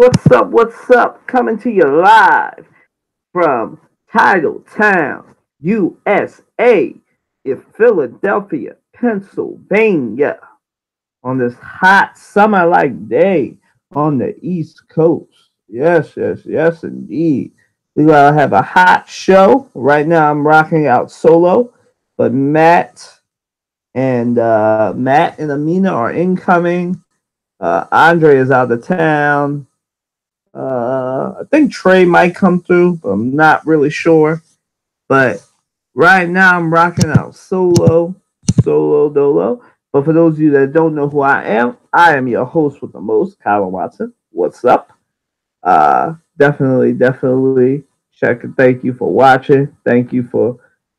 what's up? What's up? Coming to you live from Titletown, USA, in Philadelphia, Pennsylvania, on this hot summer like day on the East Coast. Yes, yes, yes, indeed. We're going to have a hot show. Right now, I'm rocking out solo, but Matt and Amina are incoming. Andre is out of town. I think Trey might come through, but I'm not really sure. But right now I'm rocking out solo dolo. But for those of you that don't know who I am your host with the most, Kyler Watson. What's up? Definitely check and thank you for watching. Thank you for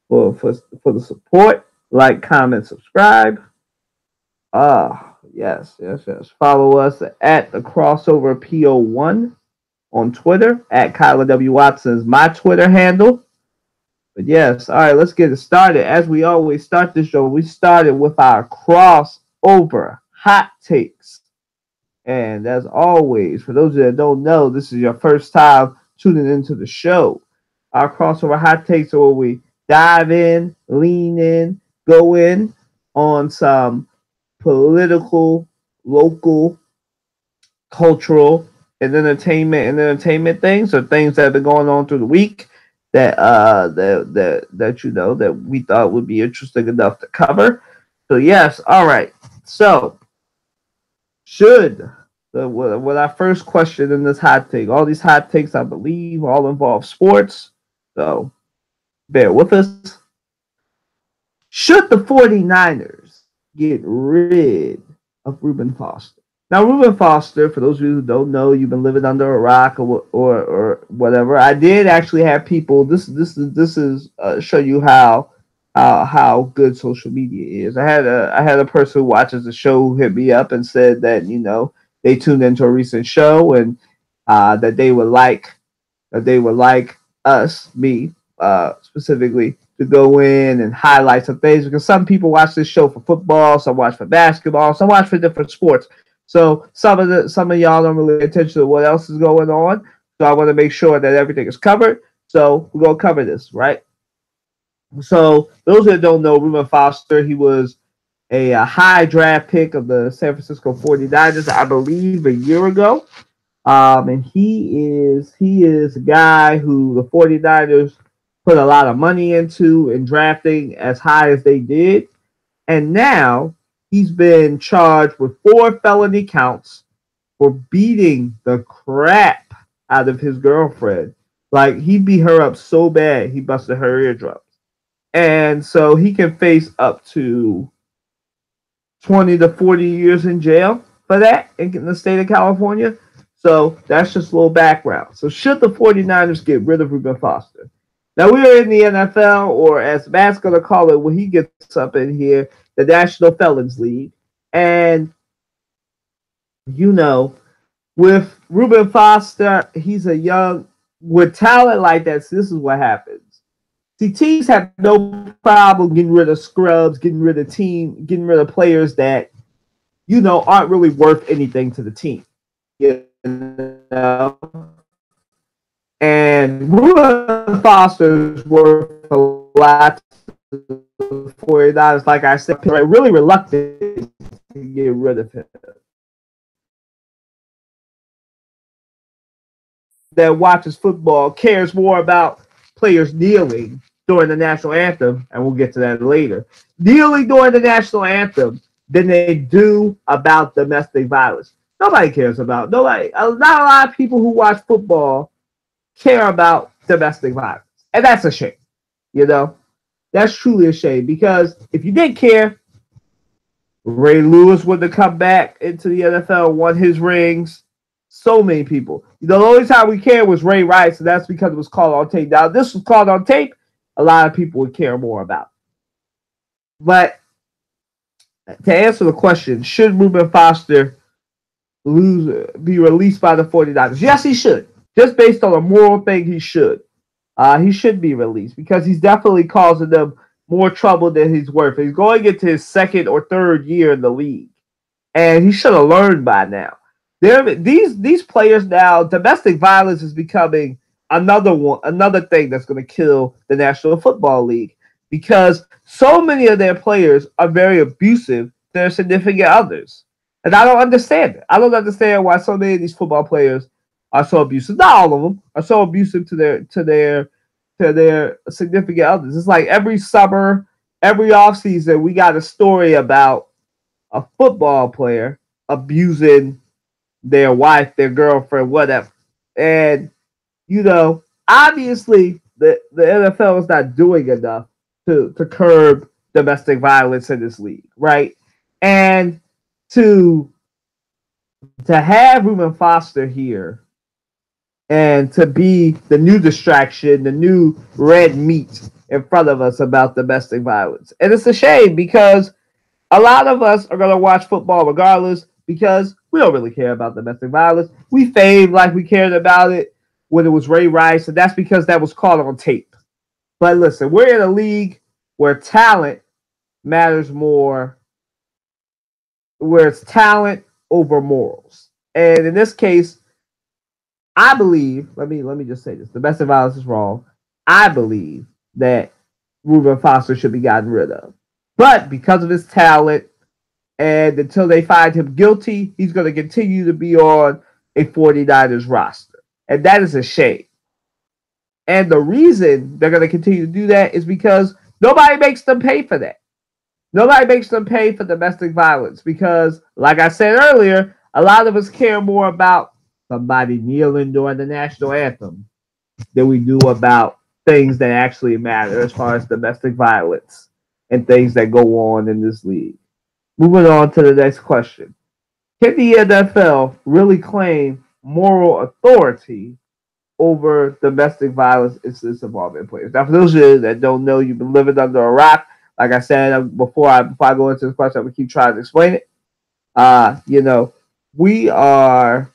the support. Like, comment, subscribe. Yes. Follow us at the crossover PO1 on Twitter. At Kyler W. Watson is my Twitter handle. But yes, all right, let's get it started. As we always start the show, we started with our crossover hot takes. And as always, for those that don't know, this is your first time tuning into the show. Our crossover hot takes are where we dive in, lean in, go in on some political, local, cultural, and entertainment things, or things that have been going on through the week that we thought would be interesting enough to cover. So yes, all right. So what our first question in this hot take? All these hot takes, I believe, all involve sports. So bear with us. Should the 49ers get rid of Reuben Foster? Now, Reuben Foster, for those of you who don't know, you've been living under a rock or whatever. I did actually have people. This is show you how good social media is. I had a person who watches the show who hit me up and said that they tuned into a recent show and that they would like me specifically, to go in and highlight some things, because some people watch this show for football, some watch for basketball, some watch for different sports. So some of y'all don't really pay attention to what else is going on. So I want to make sure that everything is covered. So we're gonna cover this, right? So those that don't know, Reuben Foster, he was a high draft pick of the San Francisco 49ers, I believe, a year ago. And he is a guy who the 49ers put a lot of money into in drafting as high as they did. And now he's been charged with 4 felony counts for beating the crap out of his girlfriend. Like, he beat her up so bad, he busted her eardrums. And so he can face up to 20 to 40 years in jail for that in the state of California. So that's just a little background. So should the 49ers get rid of Reuben Foster? Now, we are in the NFL, or as Matt's going to call it when he gets up in here, the National Felons League. And, with Reuben Foster, he's a young, with talent like that, so this is what happens. See, teams have no problem getting rid of scrubs, getting rid of players that, aren't really worth anything to the team. And Reuben Foster's worth a lot to the 49ers. Like I said, people are really reluctant to get rid of him. That watches football cares more about players kneeling during the national anthem, and we'll get to that later, kneeling during the national anthem, than they do about domestic violence. Nobody cares about, not a lot of people who watch football care about domestic violence. And that's a shame. That's truly a shame, because if you did care, Ray Lewis wouldn't have come back into the NFL, won his rings. So many people. The only time we cared was Ray Rice, and that's because it was called on tape. Now, if this was called on tape, a lot of people would care more about it. But to answer the question, should Reuben Foster be released by the 49ers? Yes, he should. Just based on a moral thing, he should. He should be released, because he's definitely causing them more trouble than he's worth. He's going into his second or third year in the league, and he should have learned by now. These players now, domestic violence is becoming another thing that's going to kill the National Football League because so many of their players are very abusive to their significant others, and I don't understand it. I don't understand why so many of these football players are so abusive. Not all of them are so abusive to their significant others. It's like every summer, every offseason, we got a story about a football player abusing their wife, their girlfriend, whatever. And, obviously the NFL is not doing enough to curb domestic violence in this league, right? And to have Reuben Foster here and to be the new distraction, the new red meat in front of us about domestic violence. And it's a shame because a lot of us are going to watch football regardless because we don't really care about domestic violence. We fave like we cared about it when it was Ray Rice, and that's because that was caught on tape. But listen, we're in a league where talent matters more, where it's talent over morals. And in this case, I believe, let me just say this, domestic violence is wrong. I believe that Reuben Foster should be gotten rid of. But because of his talent, and until they find him guilty, he's going to continue to be on a 49ers roster. And that is a shame. And the reason they're going to continue to do that is because nobody makes them pay for that. Nobody makes them pay for domestic violence because, like I said earlier, a lot of us care more about somebody kneeling during the national anthem than we do about things that actually matter as far as domestic violence and things that go on in this league. Moving on to the next question. Can the NFL really claim moral authority over domestic violence incidents involving players? Now, for those of you that don't know, you've been living under a rock. Like I said before I go into this question, I'm gonna keep trying to explain it. We are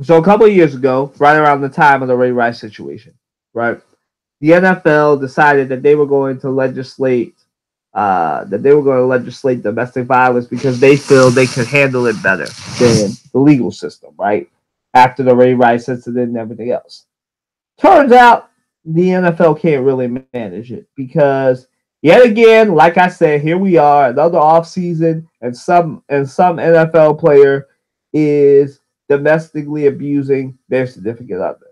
so a couple of years ago, right around the time of the Ray Rice situation, right? The NFL decided that they were going to legislate domestic violence because they feel they could handle it better than the legal system, right? After the Ray Rice incident and everything else. Turns out the NFL can't really manage it because yet again, like I said, here we are, another offseason, and some NFL player is domestically abusing their significant other.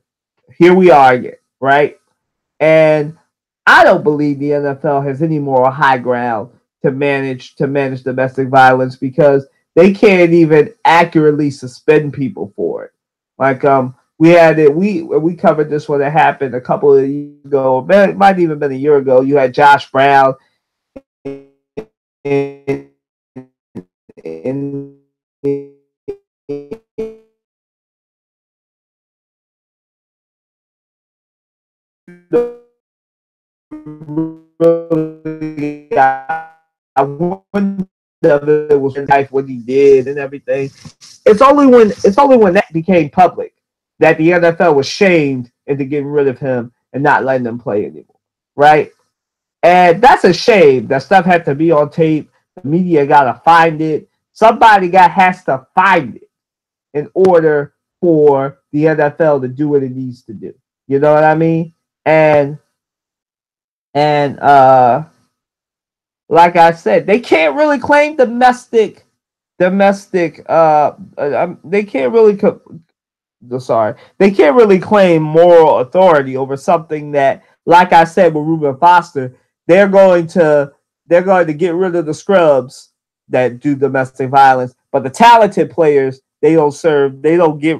Here we are again, right? And I don't believe the NFL has any more high ground to manage domestic violence because they can't even accurately suspend people for it. Like we had it, we covered this when it happened a couple of years ago. It might even been a year ago. You had Josh Brown in I wonder if it was life what he did and everything. It's only when that became public that the NFL was shamed into getting rid of him and not letting them play anymore, right? And that's a shame. That stuff had to be on tape. The media gotta find it. Somebody has to find it in order for the NFL to do what it needs to do. You know what I mean? And like I said, they can't really claim domestic. They can't really. They can't really claim moral authority over something that, like I said with Reuben Foster, they're going to get rid of the scrubs that do domestic violence, but the talented players they don't serve. They don't get.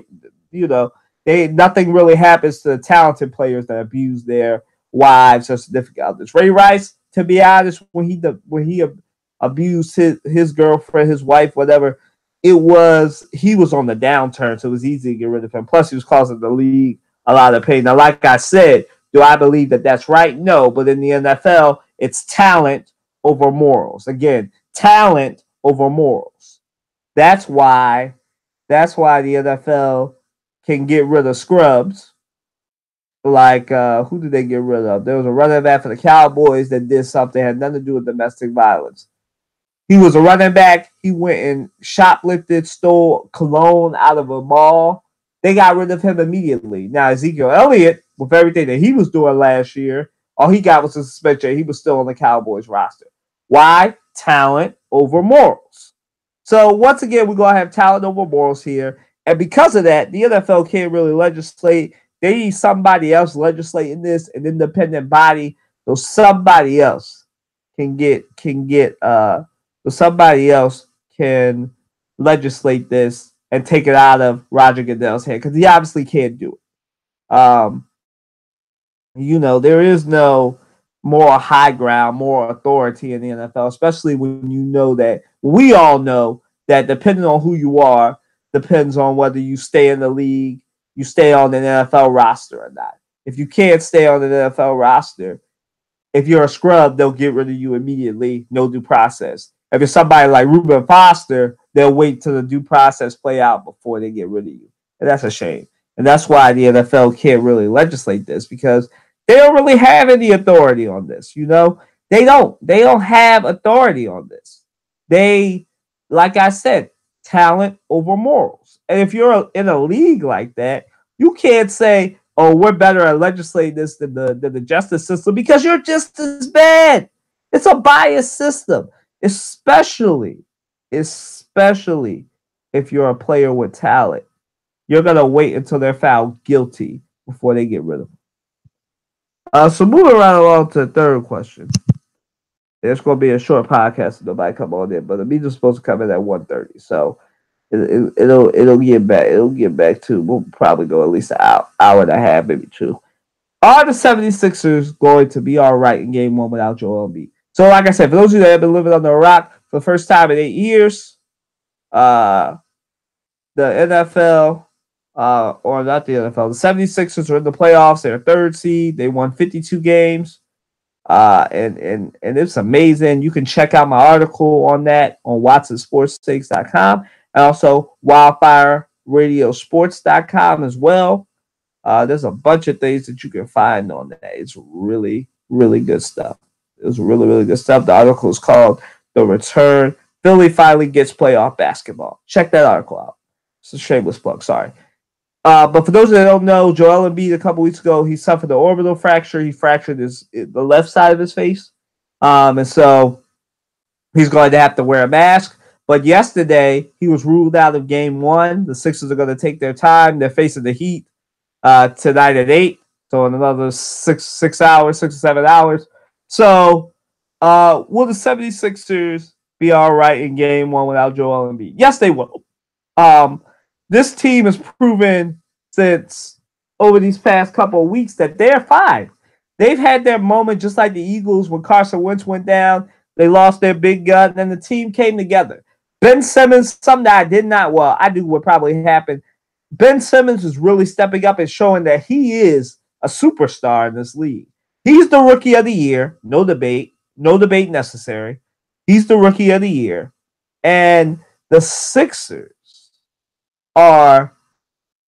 Nothing really happens to the talented players that abuse their wives or significant others. Ray Rice, to be honest, when he abused his girlfriend, his wife, whatever, he was on the downturn, so it was easy to get rid of him. Plus, he was causing the league a lot of pain. Now, like I said, do I believe that that's right? No, but in the NFL, it's talent over morals. Again, talent over morals. That's why the NFL can get rid of scrubs. Like, who did they get rid of? There was a running back for the Cowboys that did something that had nothing to do with domestic violence. He was a running back. He went and shoplifted, stole cologne out of a mall. They got rid of him immediately. Now, Ezekiel Elliott, with everything that he was doing last year, all he got was a suspension. He was still on the Cowboys roster. Why? Talent over morals. So, once again, we're going to have talent over morals here. And because of that, the NFL can't really legislate. They need somebody else legislating this, an independent body, so somebody else can somebody else can legislate this and take it out of Roger Goodell's hand, because he obviously can't do it. There is no more high ground, more authority in the NFL, especially when you know that we all know that depending on who you are, depends on whether you stay in the league, you stay on the NFL roster or not. If you can't stay on the NFL roster, if you're a scrub, they'll get rid of you immediately, no due process. If it's somebody like Reuben Foster, they'll wait till the due process play out before they get rid of you. And that's a shame. And that's why the NFL can't really legislate this, because they don't really have any authority on this. They don't have authority on this. They, like I said, talent over morals. And if you're in a league like that, you can't say, oh, we're better at legislating this than the justice system, because you're just as bad. It's a biased system, especially if you're a player with talent. You're going to wait until they're found guilty before they get rid of them. So moving right along to the third question. It's going to be a short podcast, so nobody come on in, but the meeting's supposed to come in at 1:30. So it'll get back. It'll get back to, we'll probably go at least an hour and a half, maybe two. Are the 76ers going to be all right in game one without Joel Embiid? So, like I said, for those of you that have been living under a rock for the first time in 8 years, the NFL, or not the NFL, the 76ers are in the playoffs. They're third seed. They won 52 games. And it's amazing. You can check out my article on that on WatsonSportsTakes.com, and also WildfireRadioSports.com as well. There's a bunch of things that you can find on that. It's really, really good stuff. It was really, really good stuff. The article is called The Return. Philly finally gets playoff basketball. Check that article out. It's a shameless plug, sorry. But for those that don't know, Joel Embiid a couple weeks ago, he suffered an orbital fracture. He fractured the left side of his face. And so he's going to have to wear a mask. But yesterday, he was ruled out of game one. The Sixers are going to take their time. They're facing the Heat tonight at 8. So in another 6 or 7 hours. So will the 76ers be all right in game one without Joel Embiid? Yes, they will. This team has proven since over these past couple of weeks that they're fine. They've had their moment just like the Eagles when Carson Wentz went down. They lost their big gun, and the team came together. Ben Simmons, something that I knew would probably happen. Ben Simmons is really stepping up and showing that he is a superstar in this league. He's the rookie of the year. No debate necessary. He's the rookie of the year. And the Sixers are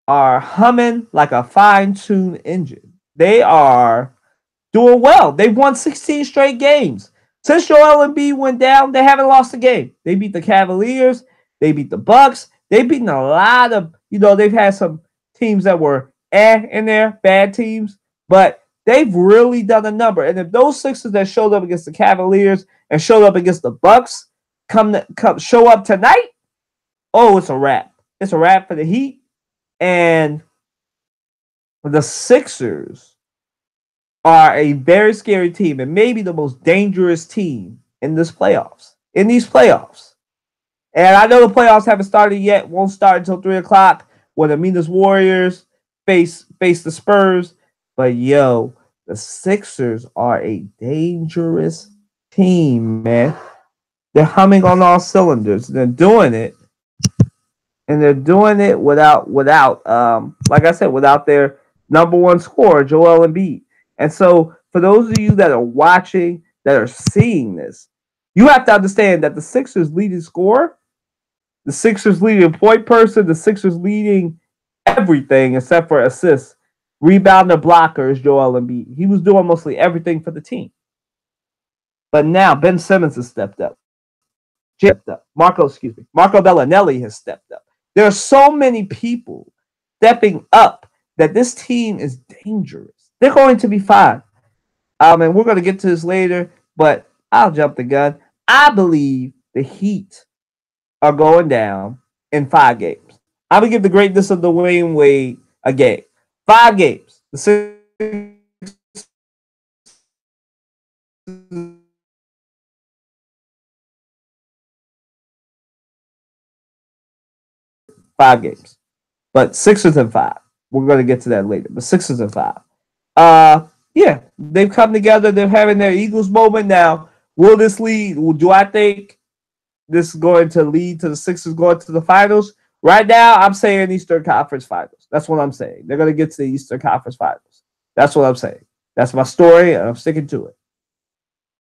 humming like a fine-tuned engine. They are doing well. They've won 16 straight games. Since Joel Embiid went down, they haven't lost a game. They beat the Cavaliers. They beat the Bucks. They've beaten a lot of, they've had some teams that were in there, bad teams, but they've really done a number. And if those Sixers that showed up against the Cavaliers and showed up against the Bucks show up tonight, oh, it's a wrap. It's a wrap for the Heat. And the Sixers are a very scary team and maybe the most dangerous team in these playoffs. And I know the playoffs haven't started yet. Won't start until 3 o'clock when the Minas Warriors face the Spurs. But, the Sixers are a dangerous team, man. They're humming on all cylinders. They're doing it. And they're doing it without, like I said, without their number one scorer, Joel Embiid. And so, for those of you that are watching, that are seeing this, you have to understand that the Sixers' leading scorer, the Sixers' leading point person, the Sixers' leading everything except for assists, rebounder, blocker is Joel Embiid. He was doing mostly everything for the team. But now Ben Simmons has stepped up. stepped up. Marco Bellinelli has stepped up. There are so many people stepping up that this team is dangerous. They're going to be fine. And we're going to get to this later, but I'll jump the gun. I believe the Heat are going down in 5 games. I'm going to give the greatness of Dwayne Wade a game. 5 games. The 5 games. But Sixers in 5. We're going to get to that later. But Sixers in 5. Yeah, they've come together. They're having their Eagles moment now. Will this lead? Do I think this is going to lead to the Sixers going to the finals? Right now, I'm saying Eastern Conference Finals. That's what I'm saying. They're going to get to the Eastern Conference Finals. That's what I'm saying. That's my story, and I'm sticking to it.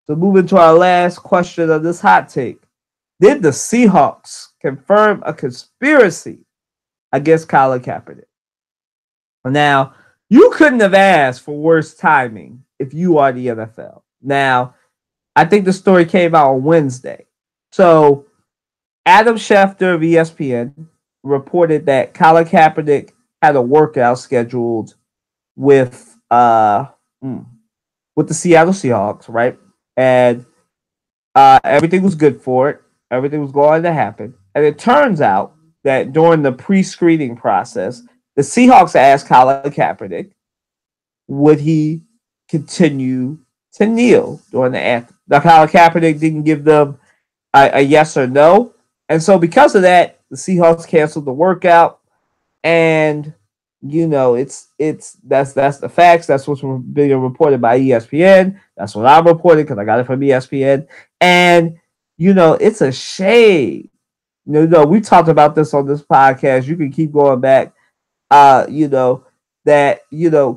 So moving to our last question of this hot take. Did the Seahawks confirm a conspiracy against Colin Kaepernick? Now, you couldn't have asked for worse timing if you are the NFL. Now, I think the story came out on Wednesday. So, Adam Schefter of ESPN reported that Colin Kaepernick had a workout scheduled with the Seattle Seahawks, right? And everything was good for it. Everything was going to happen. And it turns out that during the pre-screening process, the Seahawks asked Colin Kaepernick, would he continue to kneel during the anthem? Now, Colin Kaepernick didn't give them a yes or no. And so because of that, the Seahawks canceled the workout. And, you know, that's the facts. That's what's being reported by ESPN. That's what I'm reporting because I got it from ESPN. And, you know, it's a shame. No, we talked about this on this podcast. You can keep going back. That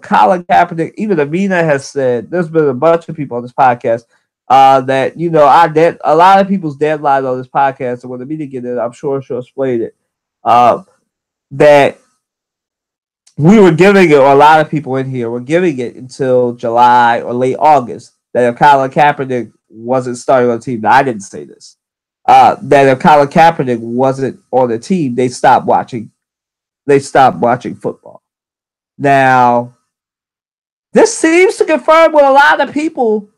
Colin Kaepernick, even Amina has said, there's been a bunch of people on this podcast that a lot of people's deadline on this podcast, and when Amina get it, I'm sure she'll explain it. That we were giving it, or a lot of people in here were giving it until July or late August. That if Colin Kaepernick wasn't starting on the team, now I didn't say this. That if Colin Kaepernick wasn't on the team, they stopped watching football. Now, this seems to confirm what a lot of people,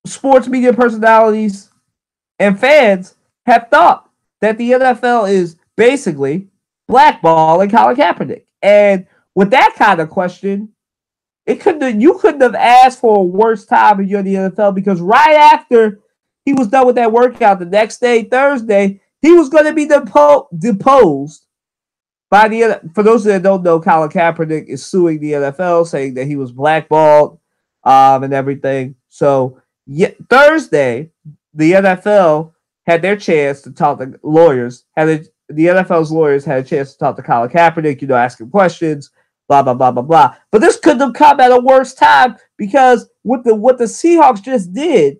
sports media personalities, and fans have thought, that the NFL is basically blackballing Colin Kaepernick. And with that kind of question, you couldn't have asked for a worse time if you're the NFL, because right after he was done with that workout, the next day, Thursday, he was going to be deposed. For those that don't know, Colin Kaepernick is suing the NFL, saying that he was blackballed and everything. So Thursday, the NFL had their chance to talk to lawyers. The NFL's lawyers had a chance to talk to Colin Kaepernick, ask him questions, blah, blah, blah, blah, blah. But this couldn't have come at a worse time, because what the Seahawks just did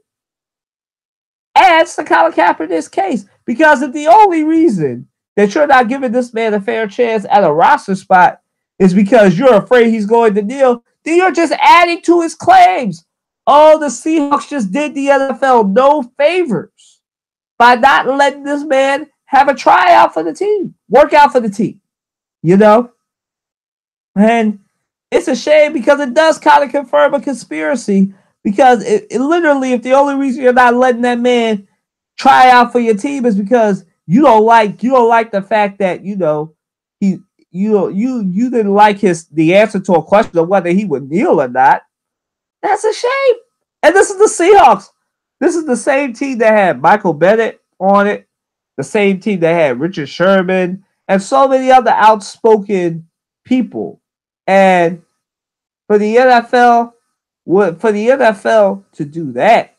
adds to Colin Kaepernick's case. Because if the only reason that you're not giving this man a fair chance at a roster spot is because you're afraid he's going to kneel, then you're just adding to his claims. Oh, the Seahawks just did the NFL no favors by not letting this man have a tryout for the team, work out for the team, And it's a shame, because it does kind of confirm a conspiracy, because it literally, if the only reason you're not letting that man try out for your team is because you don't like the fact that you didn't like the answer to a question of whether he would kneel or not. That's a shame. And this is the Seahawks. This is the same team that had Michael Bennett on it, the same team that had Richard Sherman and so many other outspoken people. And for the NFL to do that,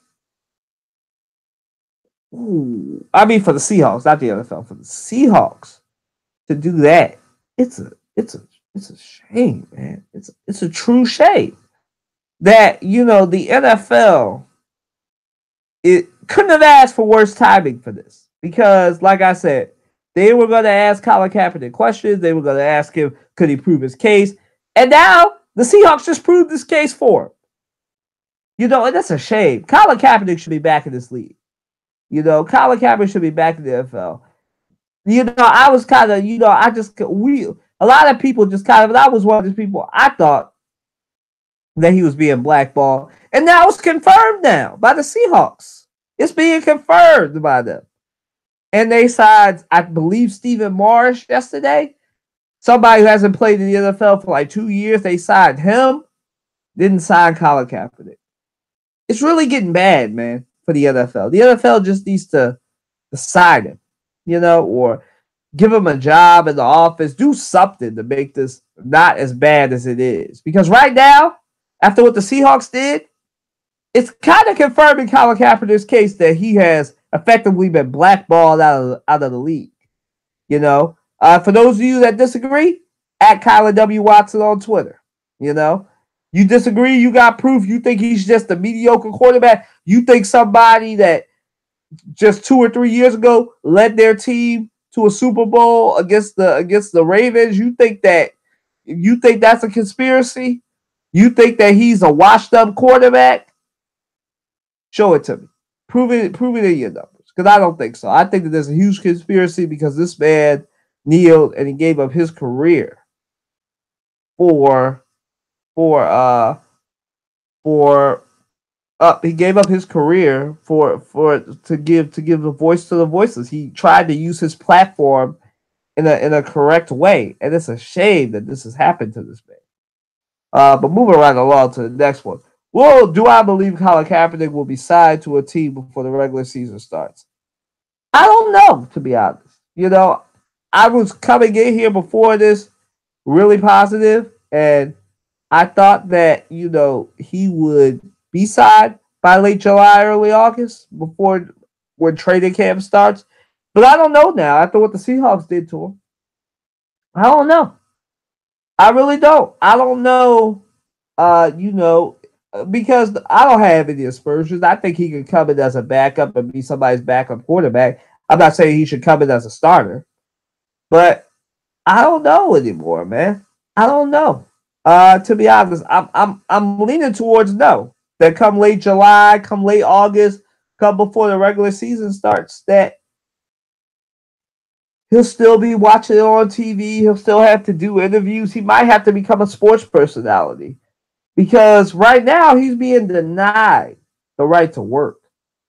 for the Seahawks, not the NFL, for the Seahawks to do that, it's a shame, man. It's a true shame that the NFL, it couldn't have asked for worse timing for this, because, like I said, they were going to ask Colin Kaepernick questions. They were going to ask him, could he prove his case? And now the Seahawks just proved this case for him. And that's a shame. Colin Kaepernick should be back in this league. Colin Kaepernick should be back in the NFL. I was kind of, I just we a lot of people just kind of, and I was one of these people. I thought that he was being blackballed, and now it's confirmed now by the Seahawks. It's being confirmed by them, and they signed, I believe, Stephen Marsh yesterday. Somebody who hasn't played in the NFL for like 2 years. They signed him. Didn't sign Colin Kaepernick. It's really getting bad, man, for the NFL. The NFL just needs to sign him, or give him a job in the office. Do something to make this not as bad as it is. Because right now, after what the Seahawks did, it's kind of confirming Colin Kaepernick's case that he has effectively been blackballed out of the league. For those of you that disagree, at Kyler W. Watson on Twitter. You disagree, you got proof, you think he's just a mediocre quarterback, you think somebody that just 2 or 3 years ago led their team to a Super Bowl against the Ravens, you think that's a conspiracy? You think that he's a washed up quarterback? Show it to me. Prove it in your numbers. Because I don't think so. I think that there's a huge conspiracy because this man kneeled and he gave up his career for he gave up his career for to give a voice to the voiceless. He tried to use his platform in a correct way, and it's a shame that this has happened to this man. But moving right along to the next one. Well, do I believe Colin Kaepernick will be signed to a team before the regular season starts? I don't know, to be honest. I was coming in here before this really positive, and I thought that, he would be signed by late July, early August, before when training camp starts. But I don't know now after what the Seahawks did to him. I don't know. I really don't. I don't know, because I don't have any aspersions. I think he could come in as a backup and be somebody's backup quarterback. I'm not saying he should come in as a starter, but I don't know anymore, man. I don't know. To be honest, I'm leaning towards no. That come late July, come late August, come before the regular season starts, that he'll still be watching it on TV. He'll still have to do interviews. He might have to become a sports personality because right now he's being denied the right to work.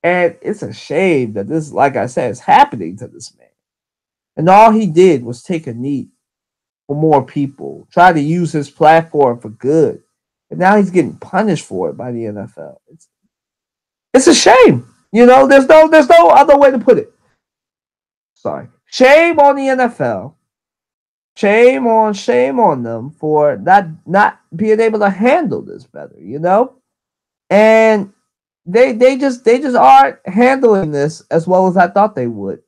And it's a shame that this, like I said, is happening to this man. And all he did was take a knee for more people, try to use his platform for good. And now he's getting punished for it by the NFL. It's a shame. There's no other way to put it. Sorry. Shame on the NFL. Shame on them for not being able to handle this better, And they just aren't handling this as well as I thought they would.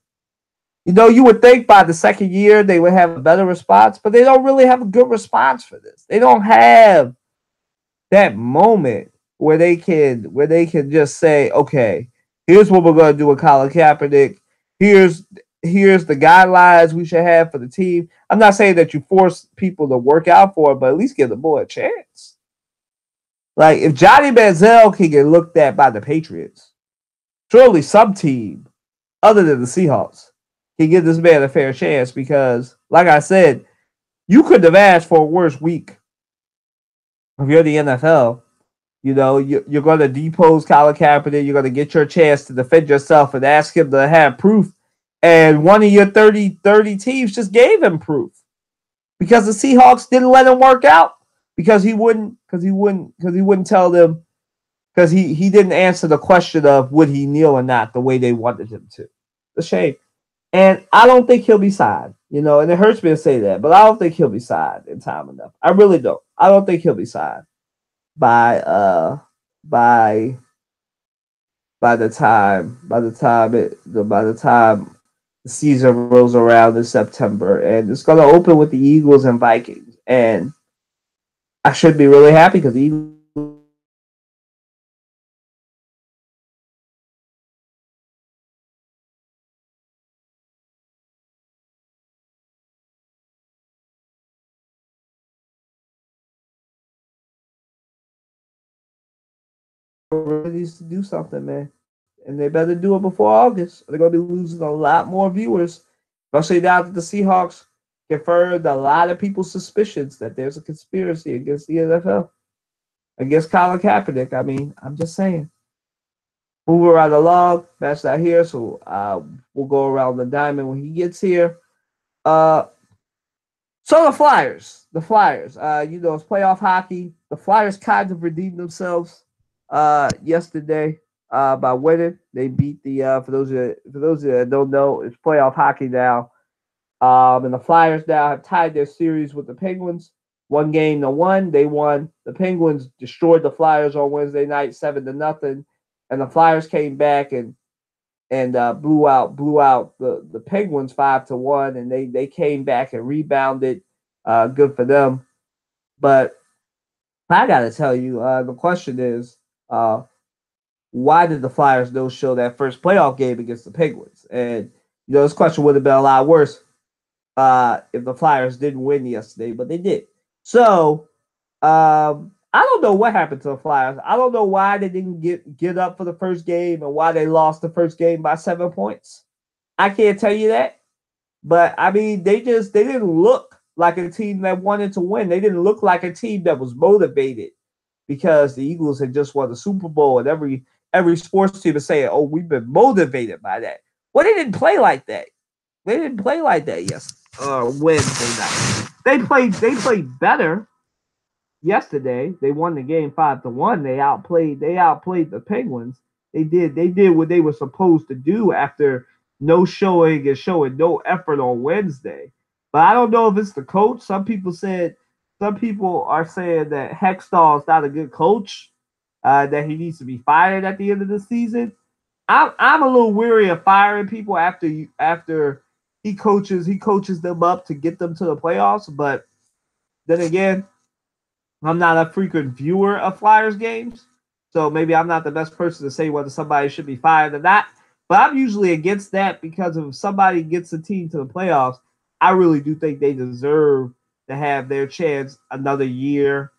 You would think by the second year they would have a better response, but they don't really have a good response for this. They don't have that moment where they can just say, okay, here's what we're going to do with Colin Kaepernick. Here's the guidelines we should have for the team. I'm not saying that you force people to work out for it, but at least give the boy a chance. Like if Johnny Manziel can get looked at by the Patriots, surely some team other than the Seahawks can give this man a fair chance because, like I said, you couldn't have asked for a worse week. If you're the NFL, you're going to depose Colin Kaepernick. You're going to get your chance to defend yourself and ask him to have proof. And one of your 30 teams just gave him proof because the Seahawks didn't let him work out because he wouldn't tell them because he didn't answer the question of would he kneel or not the way they wanted him to. It's a shame. And I don't think he'll be signed, and it hurts me to say that, but I don't think he'll be signed in time enough. I really don't. I don't think he'll be signed by the time the season rolls around in September, and it's going to open with the Eagles and Vikings, and I should be really happy because the Eagles needs to do something, man. and they better do it before August. They're going to be losing a lot more viewers, especially now that the Seahawks confirmed a lot of people's suspicions that there's a conspiracy against the NFL, against Colin Kaepernick. I mean, I'm just saying. Moving right along, Matt's not here, so we'll go around the diamond when he gets here. So the Flyers, it's playoff hockey. The Flyers kind of redeemed themselves yesterday by winning. They beat the for those of you that don't know, it's playoff hockey now. And the Flyers now have tied their series with the Penguins. 1-1. They won. The Penguins destroyed the Flyers on Wednesday night, 7-0, and the Flyers came back and blew out the Penguins 5-1, and they came back and rebounded. Good for them. But I gotta tell you, the question is, why did the Flyers no show that first playoff game against the Penguins? And this question would have been a lot worse if the Flyers didn't win yesterday, but they did. So I don't know what happened to the Flyers. I don't know why they didn't get up for the first game and why they lost the first game by 7 points. I can't tell you that. But I mean, they didn't look like a team that wanted to win. They didn't look like a team that was motivated because the Eagles had just won the Super Bowl, and every sports team is saying, "Oh, we've been motivated by that." Well, they didn't play like that. They didn't play like that Wednesday night. They played better yesterday. They won the game 5-1. They outplayed the Penguins. They did what they were supposed to do after no showing and showing no effort on Wednesday. But I don't know if it's the coach. Some people are saying that Hextall is not a good coach, that he needs to be fired at the end of the season. I'm a little weary of firing people after he coaches them up to get them to the playoffs. But then again, I'm not a frequent viewer of Flyers games, so maybe I'm not the best person to say whether somebody should be fired or not. But I'm usually against that because if somebody gets a team to the playoffs, I really do think they deserve to have their chance another year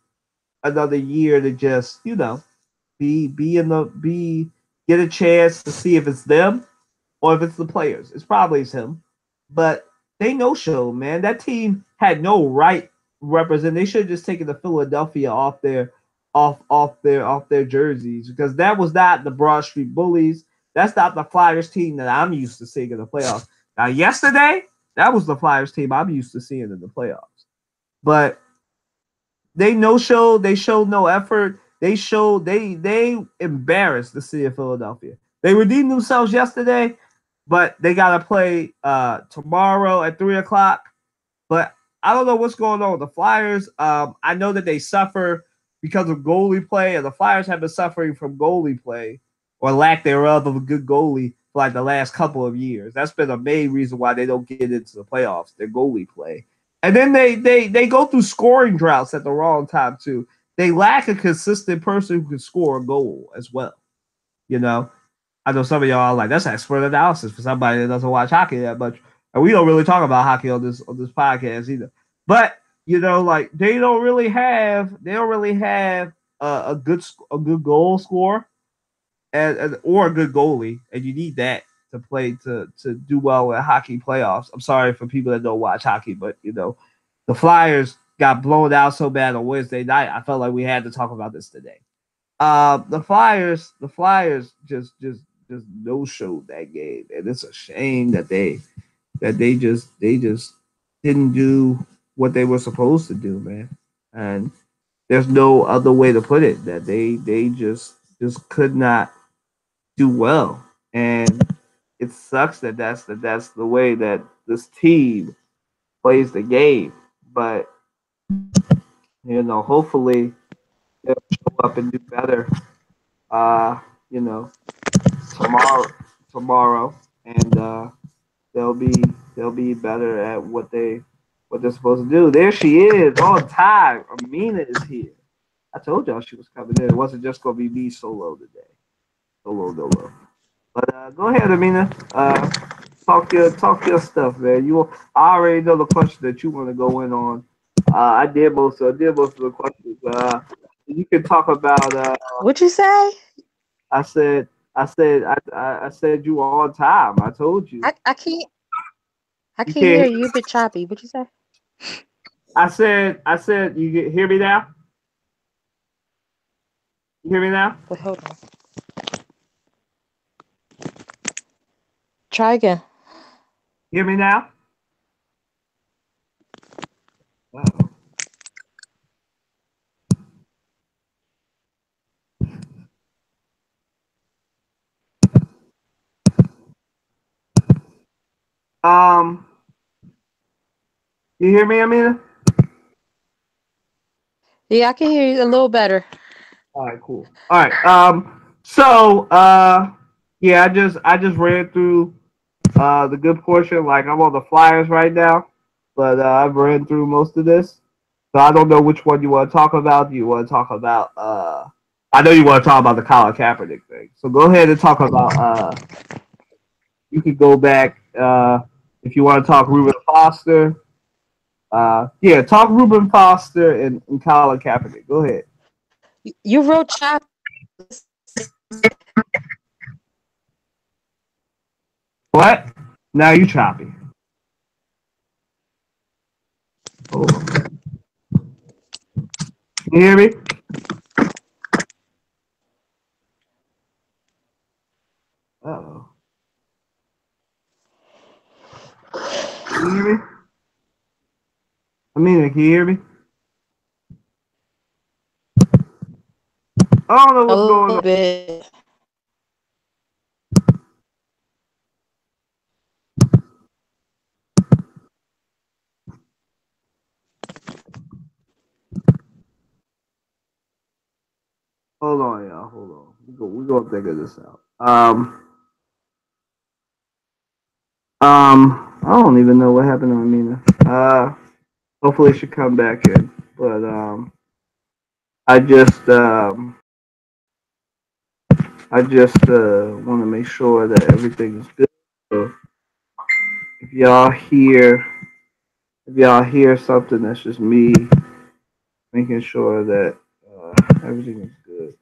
to just get a chance to see if it's them or if it's the players. It's probably him, but they no show, man. That team had no right represent. They should have just taken the Philadelphia off their jerseys because that was not the Broad Street Bullies. That's not the Flyers team that I'm used to seeing in the playoffs. Now, yesterday, that was the Flyers team I'm used to seeing in the playoffs. But they no show. They showed no effort. They embarrassed the city of Philadelphia. They redeemed themselves yesterday, but they got to play tomorrow at 3:00. But I don't know what's going on with the Flyers. I know that they suffer because of goalie play, and the Flyers have been suffering from goalie play or lack thereof of a good goalie for like the last couple of years. That's been a main reason why they don't get into the playoffs, their goalie play. And then they go through scoring droughts at the wrong time too. They lack a consistent person who can score a goal as well. I know some of y'all are like, that's expert analysis for somebody that doesn't watch hockey that much. And we don't really talk about hockey on this podcast either. But like they don't really have a good goal scorer or a good goalie, and you need that to play to do well in hockey playoffs. I'm sorry for people that don't watch hockey, but the Flyers got blown out so bad on Wednesday night. I felt like we had to talk about this today. The Flyers just no showed that game, and it's a shame that they just didn't do what they were supposed to do, man. And there's no other way to put it, that they just could not do well. And it sucks that that's the way that this team plays the game. But hopefully they'll show up and do better. Tomorrow, and they'll be better at what they're supposed to do. There she is on time. Amina is here. I told y'all she was coming in. It wasn't just gonna be me solo today. Solo. But go ahead, Amina. Talk your stuff, man. I already know the question that you want to go in on. I did most of the questions. You can talk about. What'd you say? I said I said you were on time. I told you. I can't I You can't can't. hear you. A bit choppy. What you say? I said you hear me now. You hear me now? Wait, hold on. Try again. Hear me now? Uh-oh. Um, you hear me, Amina? Yeah, I can hear you a little better. All right, cool. All right. So, yeah, I just ran through the good portion. Like I'm on the Flyers right now, but I've ran through most of this. So I don't know which one you want to talk about. Do you want to talk about? I know you want to talk about the Colin Kaepernick thing. So go ahead and talk about. You could go back if you want to talk Ruben Foster. Yeah, talk Ruben Foster and Colin Kaepernick. Go ahead. You wrote choppy. What? Now you choppy. Hold on. You hear me? Uh-oh. Can you hear me? Amina, can you hear me? I don't know A what's going little on. bit. Hold on, y'all. Hold on. We gonna figure this out. I don't even know what happened to Amina. Hopefully she come back in. But I just I just want to make sure that everything is good. So if y'all hear if y'all hear something, that's just me making sure that everything is good.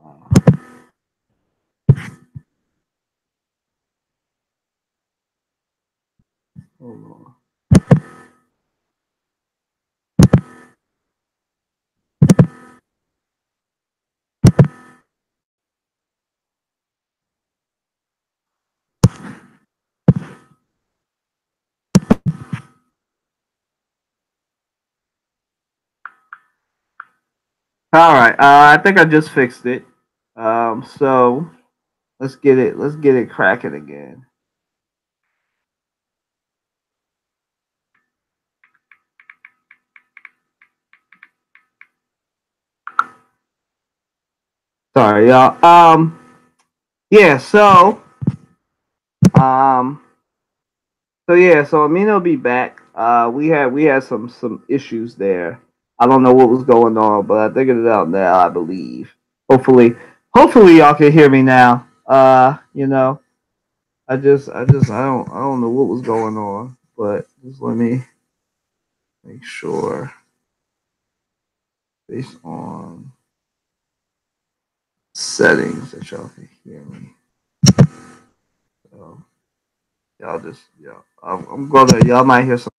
Uh, hold on. All right. I think I just fixed it. So let's get it cracking again. Sorry, y'all. Yeah. Um, so Amina will be back. We had some issues there. I don't know what was going on, but I figured it out now. I believe. Hopefully, hopefully y'all can hear me now. You know, I don't know what was going on, but just let me make sure based on settings that y'all can hear me. So I'm gonna y'all might hear some.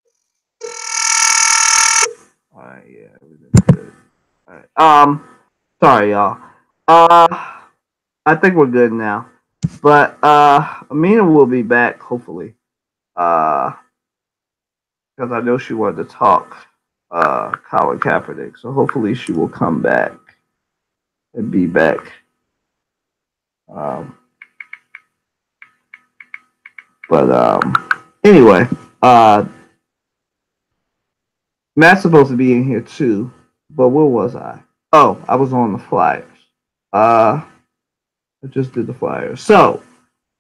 All right, yeah, everything's good. All right. Sorry, y'all. I think we're good now. But Amina will be back hopefully. Uh, because I know she wanted to talk Colin Kaepernick. So hopefully she will come back and be back. Um, but anyway, uh, Matt's supposed to be in here too. But where was I? Oh, I was on the Flyers. Uh, I just did the Flyers. So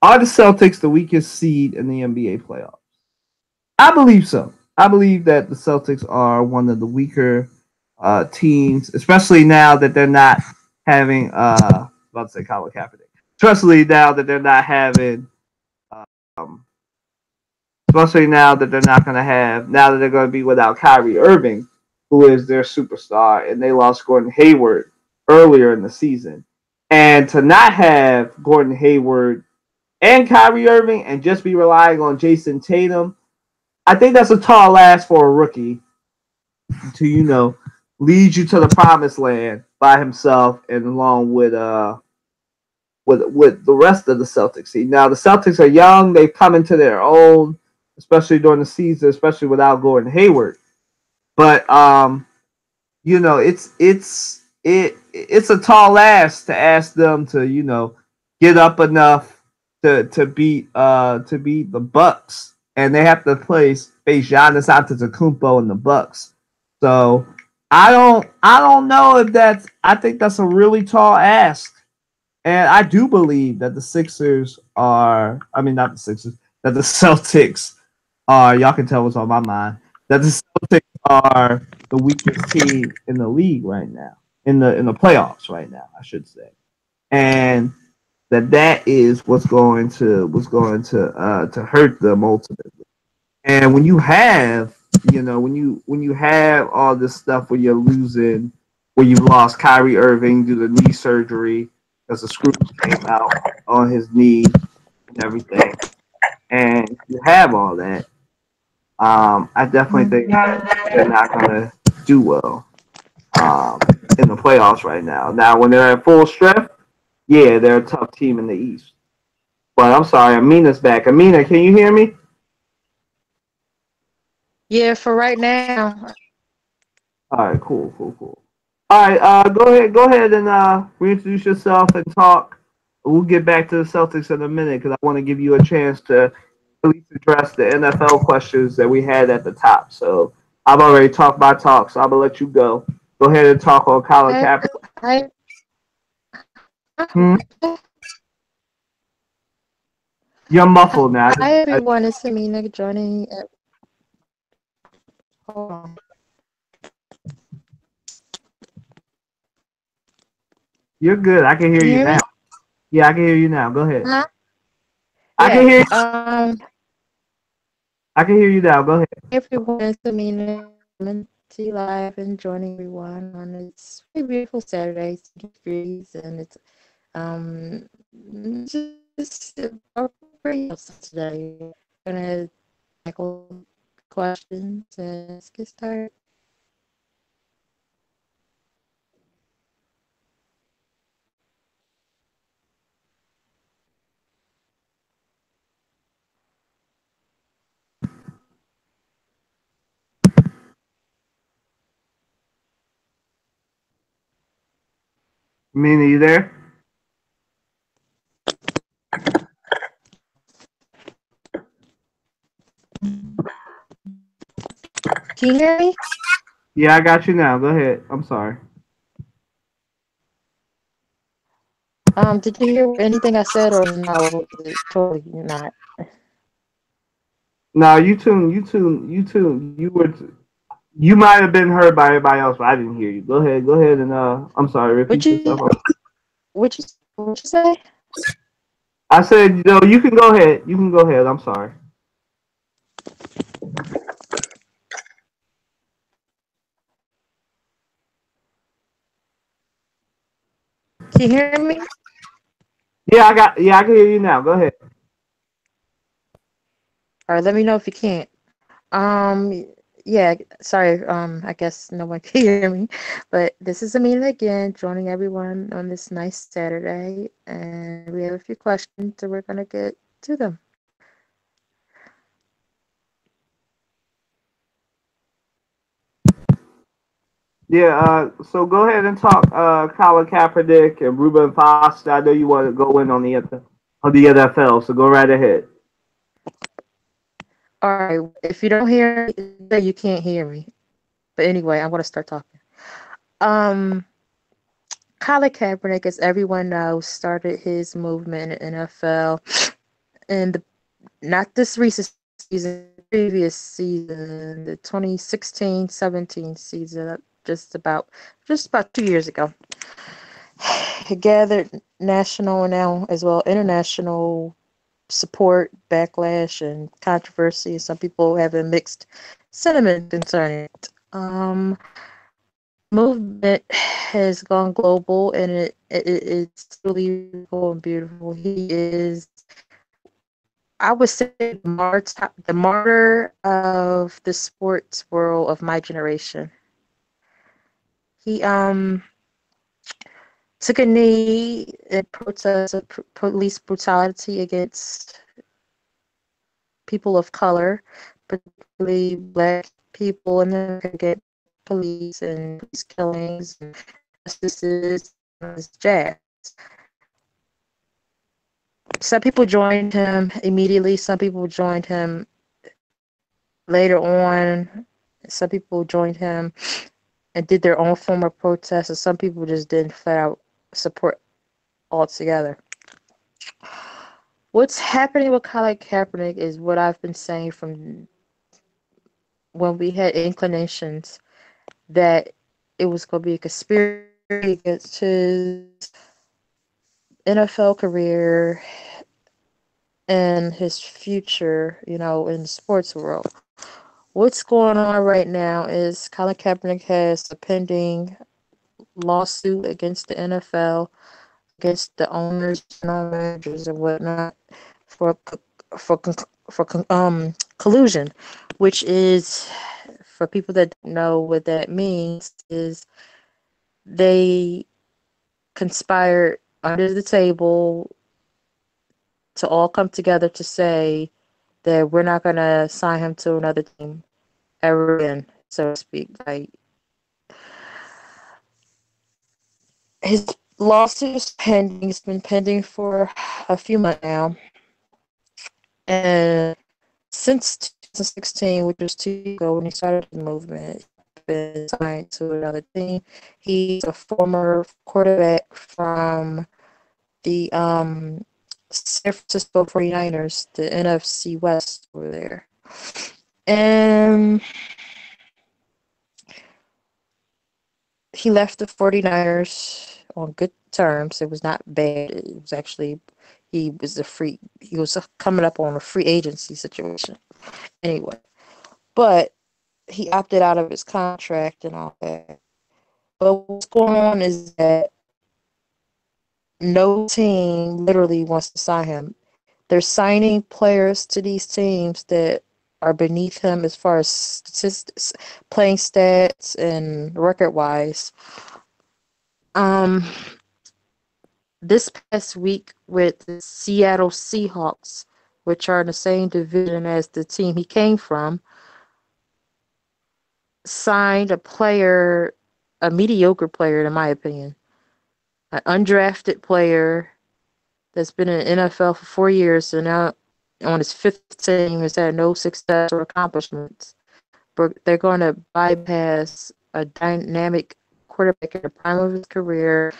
are the Celtics the weakest seed in the NBA playoffs? I believe so. I believe that the Celtics are one of the weaker teams, especially now that they're not having about to say Colin Kaepernick. Especially now that they're not having um, especially now that they're not gonna have now that they're gonna be without Kyrie Irving. who is their superstar, and they lost Gordon Hayward earlier in the season. And to not have Gordon Hayward and Kyrie Irving and just be relying on Jason Tatum, I think that's a tall ask for a rookie to, lead you to the promised land by himself and along with the rest of the Celtics. See, now the Celtics are young; they've come into their own, especially during the season, especially without Gordon Hayward. But it's a tall ask to ask them to get up enough to beat the Bucks, and they have to face Giannis Antetokounmpo in the Bucks. So I don't know if that's. I think that's a really tall ask. And I do believe that the Sixers are, I mean, not the Sixers, that the Celtics are, y'all can tell what's on my mind, that the Celtics are the weakest team in the league right now, in the playoffs right now, I should say. And that is what's going to hurt them ultimately. And when you have, when you have all this stuff where you're losing, where you've lost Kyrie Irving due to knee surgery, because the screws came out on his knee and everything, and you have all that, I definitely think they're not going to do well in the playoffs right now. Now, when they're at full strength, yeah, they're a tough team in the East. But I'm sorry, Amina's back. Amina, can you hear me? Yeah, for right now. All right, cool. All right, go ahead and reintroduce yourself and talk. We'll get back to the Celtics in a minute because I want to give you a chance to at least address the NFL questions that we had at the top. So I've already talked my talk, so I'm gonna let you go. Go ahead and talk on Colin Kaepernick. You're muffled now. Hi everyone, it's Amina joining. Hold on. You're good. I can hear you now. Yeah, I can hear you now. Go ahead. Huh? I can hear you. I can hear you now. Go ahead. Everyone, it's Amina live and joining everyone on this very beautiful Saturday, 60 degrees, and it's just very today. Gonna tackle questions and let's get started. Amina, you there? Can you hear me? Yeah, I got you now. Go ahead. I'm sorry. Did you hear anything I said or no? Totally not. No, you might have been heard by everybody else, but I didn't hear you. Go ahead and I'm sorry, repeat yourself. What you say? I said, you can go ahead. You can go ahead. I'm sorry. Can you hear me? Yeah, I can hear you now. Go ahead. All right, let me know if you can't. Yeah, sorry, I guess no one can hear me, but this is Amina again, joining everyone on this nice Saturday, and we have a few questions, so we're gonna get to them. Yeah, so go ahead and talk Colin Kaepernick and Ruben Foster. I know you want to go in on the NFL, so go right ahead. All right, if you don't hear me, you can't hear me. But anyway, I'm gonna start talking. Colin Kaepernick, as everyone knows, started his movement in NFL in not this recent season, previous season, the 2016-17 season, just about 2 years ago. He gathered national and now as well international support, backlash, and controversy. Some people have a mixed sentiment concerning it. Um, movement has gone global, and it's really cool and beautiful. He is, I would say, the martyr of the sports world of my generation. He took a knee in protest of police brutality against people of color, particularly Black people in America, against police and police killings and justices and jazz. Some people joined him immediately. Some people joined him later on. Some people joined him and did their own form of protest, and some people just didn't flat out support altogether. What's happening with Colin Kaepernick is what I've been saying from when we had inclinations that it was going to be a conspiracy against his NFL career and his future, in the sports world. What's going on right now is Colin Kaepernick has a pending lawsuit against the NFL, against the owners and managers and whatnot for for collusion, which is, for people that don't know what that means, is they conspired under the table to all come together to say that we're not going to sign him to another team ever again, so to speak. Like, his lawsuit is pending. It's been pending for a few months now. And since 2016, which was 2 years ago when he started the movement, he's been signed to another team. He's a former quarterback from the San Francisco 49ers, the NFC West over there. And he left the 49ers on good terms. It was not bad. It was actually, he was coming up on a free agency situation. Anyway, but he opted out of his contract and all that. But what's going on is that no team literally wants to sign him. They're signing players to these teams that are beneath him as far as statistics, playing stats, and record-wise. This past week with the Seattle Seahawks, which are in the same division as the team he came from, signed a mediocre player, in my opinion, an undrafted player that's been in the NFL for 4 years and now on his fifth team has had no success or accomplishments. But they're going to bypass a dynamic quarterback in the prime of his career,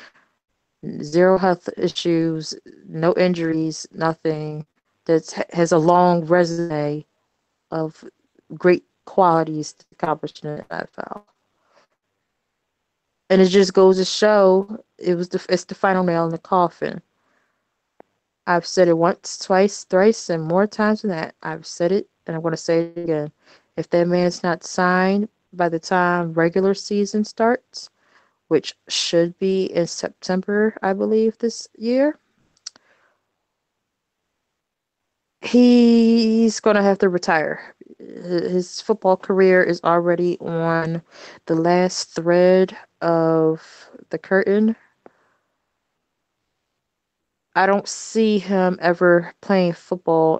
zero health issues, no injuries, nothing, that has a long resume of great qualities to accomplish in the NFL. And it just goes to show it's the final nail in the coffin. I've said it once, twice, thrice, and more times than that. I've said it, and I'm going to say it again. If that man's not signed by the time regular season starts, which should be in September, I believe, this year, he's going to have to retire. His football career is already on the last thread of the curtain. I don't see him ever playing football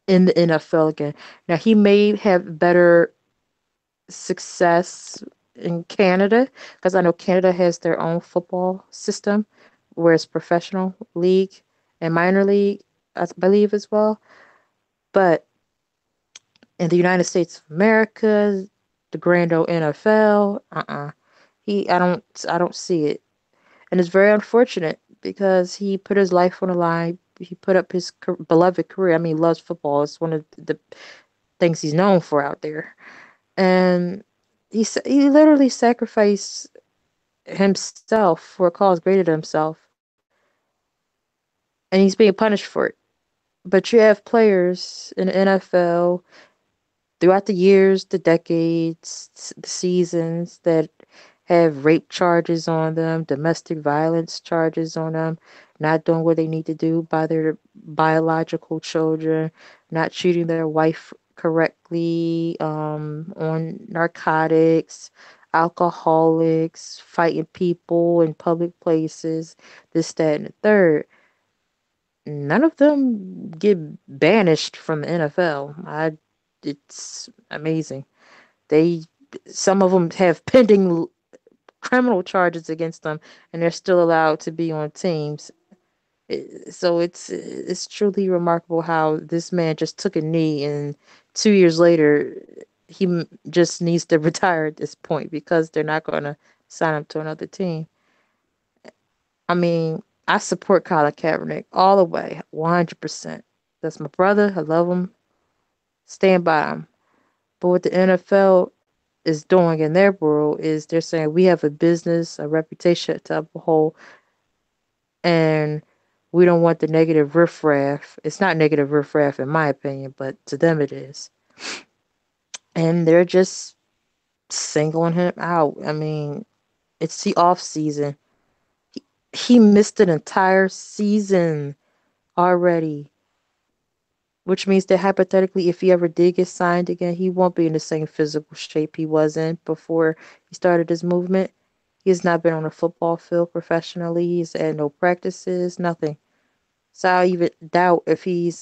in the NFL again. Now, he may have better success in Canada, because I know Canada has their own football system, where it's professional league and minor league, I believe, as well. But in the United States of America, the grand old NFL, I don't see it, and it's very unfortunate because he put his life on the line. He put up his beloved career. I mean, he loves football. It's one of the things he's known for out there, and he literally sacrificed himself for a cause greater than himself, and he's being punished for it. But you have players in the NFL throughout the years, the decades, the seasons that have rape charges on them, domestic violence charges on them, not doing what they need to do by their biological children, not treating their wife correctly, on narcotics, alcoholics, fighting people in public places, this, that, and the third. None of them get banished from the NFL. It's amazing. They, some of them have pending criminal charges against them, and they're still allowed to be on teams. So it's truly remarkable how this man just took a knee, and 2 years later, just needs to retire at this point because they're not going to sign him to another team. I mean, I support Colin Kaepernick all the way, 100%. That's my brother. I love him. Stand by him. But what the NFL is doing in their world is they're saying we have a business, a reputation to uphold, and we don't want the negative riffraff. It's not negative riffraff in my opinion, but to them it is. And they're just singling him out. I mean, it's the off season. He missed an entire season already, which means that hypothetically, if he ever did get signed again, he won't be in the same physical shape he was in before he started his movement. He has not been on a football field professionally. He's had no practices, nothing. So I even doubt if he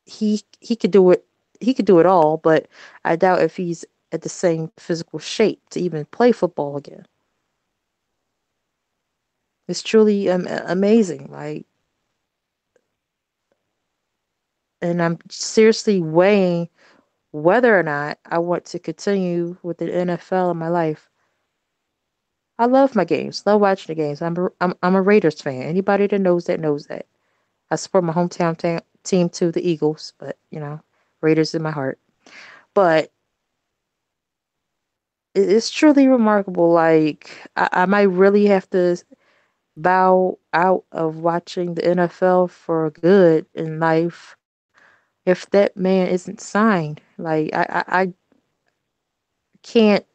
could do it. He could do it all, but I doubt if he's at the same physical shape to even play football again. It's truly amazing. Like, and I'm seriously weighing whether or not I want to continue with the NFL in my life. I love my games. Love watching the games. I'm a Raiders fan. Anybody that knows that knows that. I support my hometown team too, the Eagles, but Raiders in my heart. But it's truly remarkable. Like I might really have to bow out of watching the NFL for good in life if that man isn't signed. Like I can't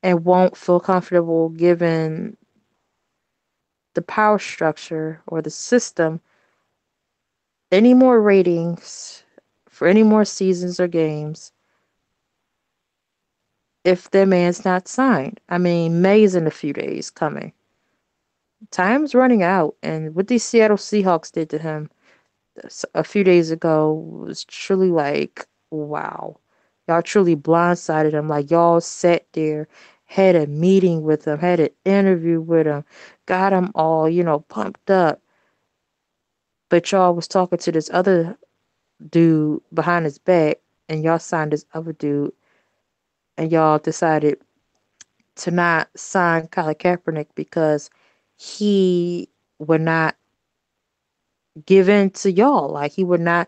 and won't feel comfortable given the power structure or the system any more ratings for any more seasons or games if their man's not signed. I mean, May's in a few days coming. Time's running out, and what these Seattle Seahawks did to him a few days ago was truly like, wow. Y'all truly blindsided him. Like, y'all sat there, had a meeting with him, had an interview with him, got him all, pumped up. But y'all was talking to this other dude behind his back, and y'all signed this other dude, and y'all decided to not sign Colin Kaepernick because he would not give in to y'all. Like, he would not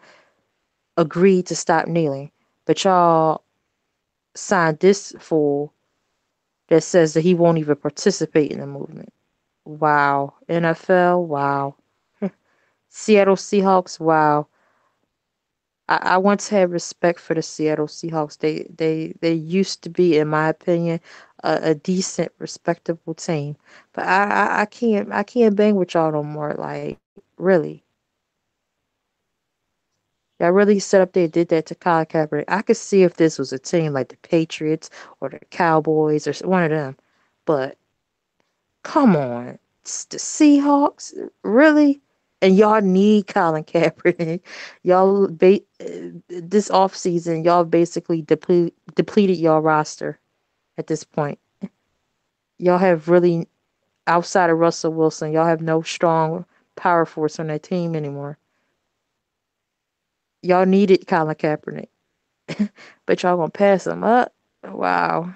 agree to stop kneeling. But y'all signed this fool that says that he won't even participate in the movement. Wow. NFL, wow. Seattle Seahawks, wow. I want to have respect for the Seattle Seahawks. They used to be, in my opinion, a decent, respectable team. But I can't bang with y'all no more. Like, really, y'all really set up there and did that to Colin Kaepernick. I could see if this was a team like the Patriots or the Cowboys or one of them. But come on, it's the Seahawks, really? And y'all need Colin Kaepernick. This offseason, y'all basically depleted y'all roster at this point. Y'all have really, outside of Russell Wilson, y'all have no strong power force on that team anymore. Y'all needed Colin Kaepernick, but y'all gonna pass him up? Wow.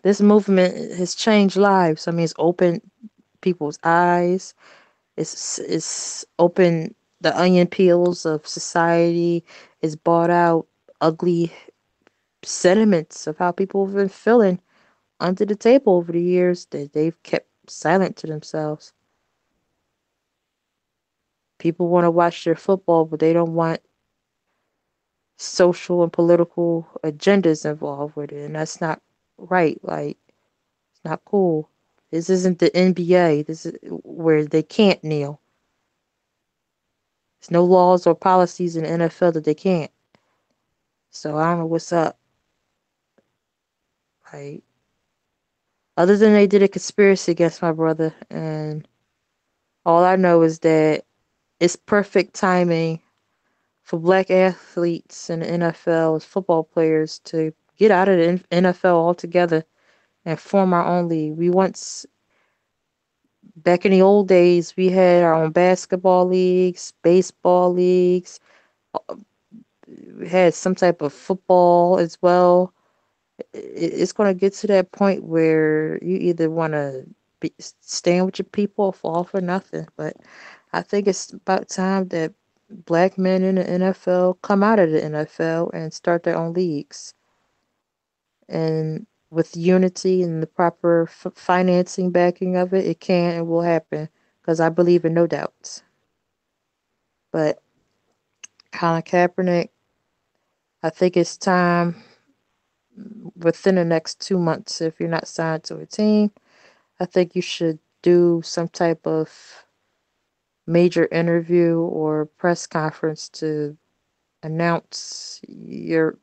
This movement has changed lives. I mean, it's opened people's eyes. It's opened the onion peels of society. It's brought out ugly sentiments of how people have been feeling under the table over the years that they've kept silent to themselves. People want to watch their football, but they don't want social and political agendas involved with it, and that's not right. Like, it's not cool. This isn't the NBA. This is where they can't kneel. There's no laws or policies in the NFL that they can't. So I don't know what's up. Like, other than they did a conspiracy against my brother, and all I know is that it's perfect timing for black athletes in the NFL as football players to get out of the NFL altogether and form our own league. We once, back in the old days, we had our own basketball leagues, baseball leagues. We had some type of football as well. It's going to get to that point where you either want to stand with your people or fall for nothing. But I think it's about time that black men in the NFL come out of the NFL and start their own leagues. And with unity and the proper financing backing of it, it can and will happen because I believe in no doubts. But Colin Kaepernick, I think it's time within the next 2 months, if you're not signed to a team, I think you should do some type of major interview or press conference to announce your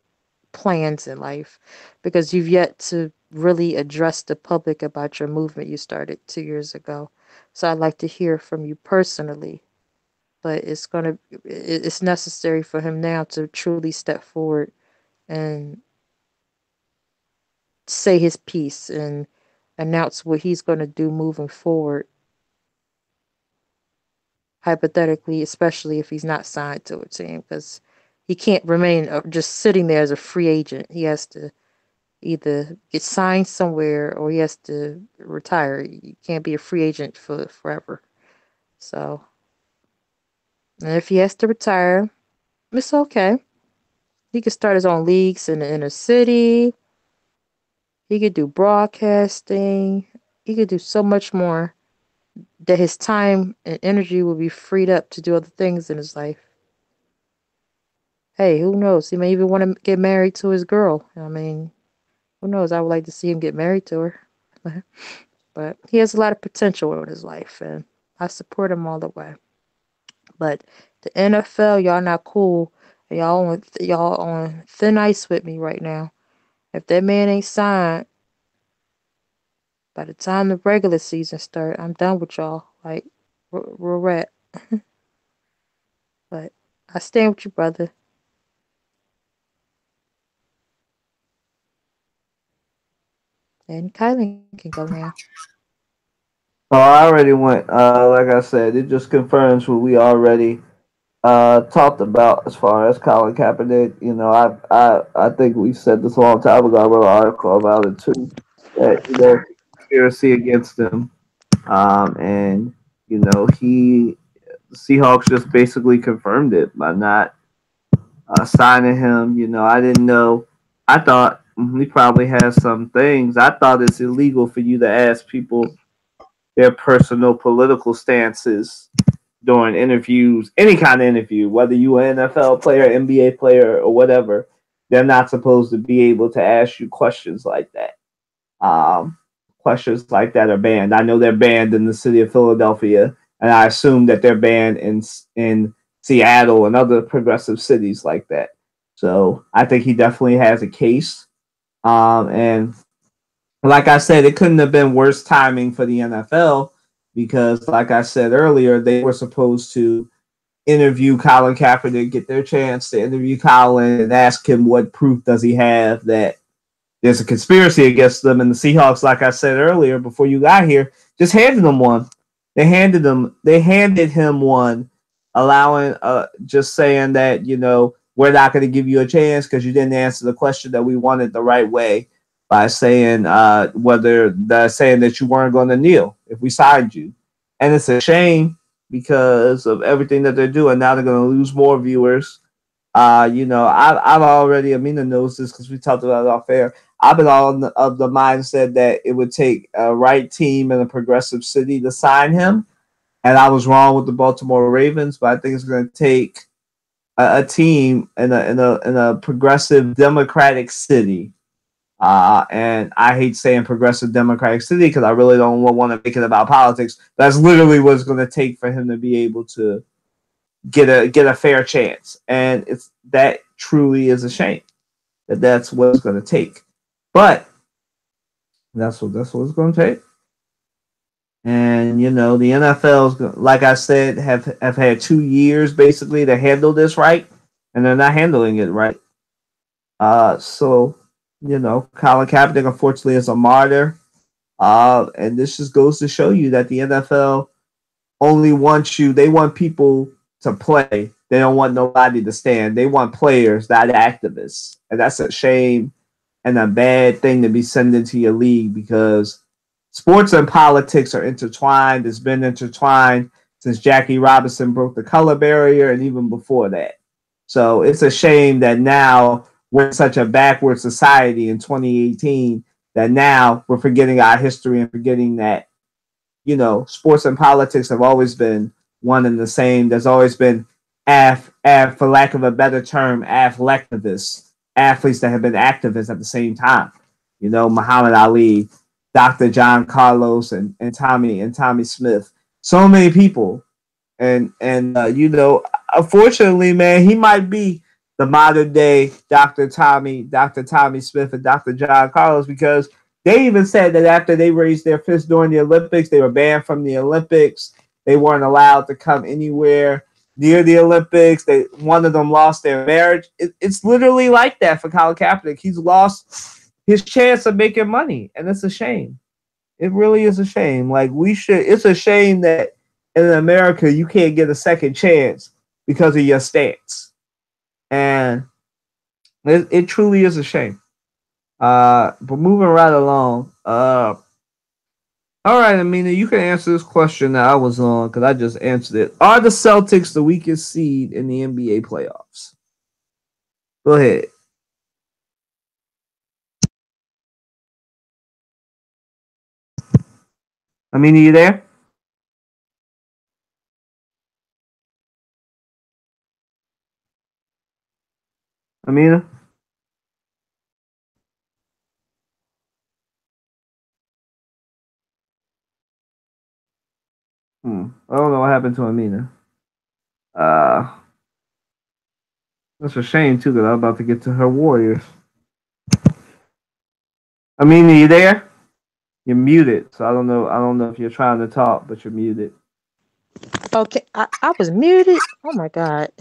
plans in life because you've yet to really address the public about your movement you started 2 years ago. So I'd like to hear from you personally, but it's necessary for him now to truly step forward and say his piece and announce what he's going to do moving forward, hypothetically, especially if he's not signed to a team, because he can't remain just sitting there as a free agent. He has to either get signed somewhere or he has to retire. You can't be a free agent for forever. So, and if he has to retire, it's okay. He could start his own leagues in the inner city. He could do broadcasting. He could do so much more that his time and energy will be freed up to do other things in his life. Hey, who knows? He may even want to get married to his girl. I mean, who knows? I would like to see him get married to her. But he has a lot of potential in his life, and I support him all the way. But the NFL, y'all not cool. Y'all on thin ice with me right now. If that man ain't signed, by the time the regular season start, I'm done with y'all. Like, we're at. But I stand with you, brother. And Kylie can go now. Oh, I already went. Like I said, it just confirms what we already talked about as far as Colin Kaepernick. You know, I think we said this a long time ago. I wrote an article about it too. That conspiracy against him, and the Seahawks just basically confirmed it by not signing him. I didn't know. I thought he probably has some things. I thought it's illegal for you to ask people their personal political stances during interviews, any kind of interview, whether you an NFL player, NBA player, or whatever. They're not supposed to be able to ask you questions like that. Questions like that are banned. I know they're banned in the city of Philadelphia, and I assume that they're banned in Seattle and other progressive cities like that. So I think he definitely has a case. And like I said, it couldn't have been worse timing for the NFL because, like I said earlier, they were supposed to interview Colin Kaepernick, get their chance to interview Colin and ask him what proof does he have that there's a conspiracy against them. And the Seahawks, like I said earlier, before you got here, just handed them one. They handed him one, allowing just saying that, we're not going to give you a chance because you didn't answer the question that we wanted the right way by saying saying that you weren't going to kneel if we signed you. And it's a shame because of everything that they're doing. Now they're going to lose more viewers. I've already, Amina knows this because we talked about it off air. I've been of the mindset that it would take a right team in a progressive city to sign him. And I was wrong with the Baltimore Ravens, but I think it's going to take a team in a progressive democratic city. And I hate saying progressive democratic city because I really don't want to make it about politics. That's literally what it's going to take for him to be able to get a fair chance. And it's that truly is a shame that that's what it's going to take. But that's what it's going to take. And you know the NFL's like I said have had 2 years basically to handle this right, and they're not handling it right. So you know Colin Kaepernick unfortunately is a martyr. And this just goes to show you that the NFL only wants you. They want people to play. They don't want nobody to stand. They want players, not activists, and that's a shame and a bad thing to be sent into your league because sports and politics are intertwined. It's been intertwined since Jackie Robinson broke the color barrier and even before that. So it's a shame that now we're in such a backward society in 2018 that now we're forgetting our history and forgetting that, you know, sports and politics have always been one and the same. There's always been, for lack of a better term, athletivists, athletes that have been activists at the same time. You know, Muhammad Ali, Dr. John Carlos, and Tommy Smith. So many people, and you know, unfortunately, man, he might be the modern day Dr. Tommy Smith, and Dr. John Carlos because they even said that after they raised their fist during the Olympics, they were banned from the Olympics. They weren't allowed to come anywhere near the Olympics. One of them lost their marriage. It's literally like that for Colin Kaepernick. He's lost his chance of making money, and it's a shame. It really is a shame. Like it's a shame that in America you can't get a second chance because of your stance, and it truly is a shame. But moving right along. All right, Amina, you can answer this question that I was on because I just answered it. Are the Celtics the weakest seed in the NBA playoffs? Go ahead. Amina, you there? Amina? I don't know what happened to Amina. Uh, that's a shame too because I'm about to get to her Warriors. Amina, you there? You're muted, so I don't know. I don't know if you're trying to talk, but you're muted. Okay, I was muted. Oh my God.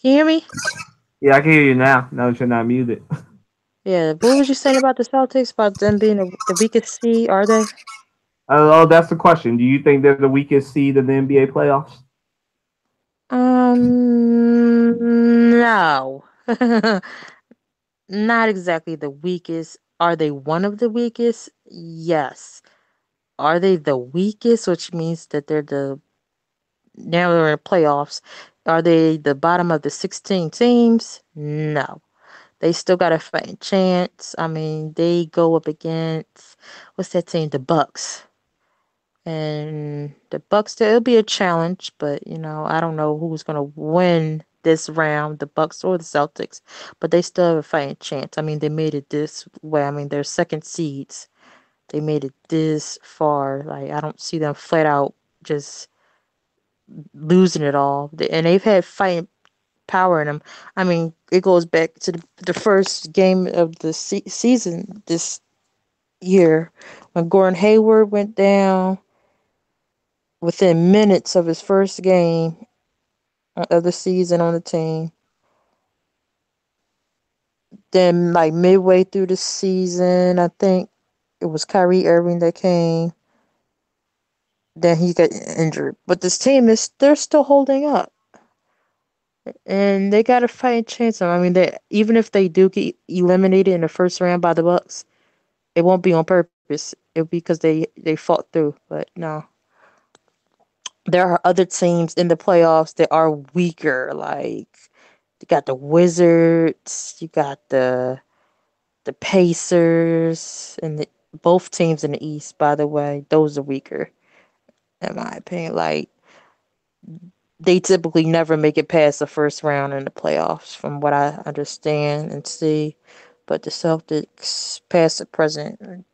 Can you hear me? Yeah, I can hear you now. Now that you're not muted. Yeah, what was you saying about the Celtics? About them being the weakest seed, are they? Oh, that's the question. Do you think they're the weakest seed in the NBA playoffs? No. Not exactly the weakest. Are they one of the weakest? Yes. Are they the weakest, which means that they're the now they're in playoffs? Are they the bottom of the 16 teams? No. They still got a fighting chance. I mean, they go up against what's that team? The Bucks. And the Bucks, it'll be a challenge, but I don't know who's gonna win this round, the Bucks or the Celtics. But they still have a fighting chance. I mean, they made it this way. I mean, they're second seeds. They made it this far. Like, I don't see them flat out just losing it all. And they've had fighting power in them. I mean, it goes back to the first game of the season this year when Gordon Hayward went down within minutes of his first game of the season on the team. Then, like midway through the season, I think it was Kyrie Irving that came. Then he got injured, but this team they're still holding up, and they got a fighting chance. I mean, they even if they do get eliminated in the first round by the Bucks, it won't be on purpose. It'll be because they fought through. But no, there are other teams in the playoffs that are weaker. Like you got the Wizards, you got the Pacers, and both teams in the East. By the way, those are weaker in my opinion. Like they typically never make it past the first round in the playoffs, from what I understand and see. But the Celtics, past the present,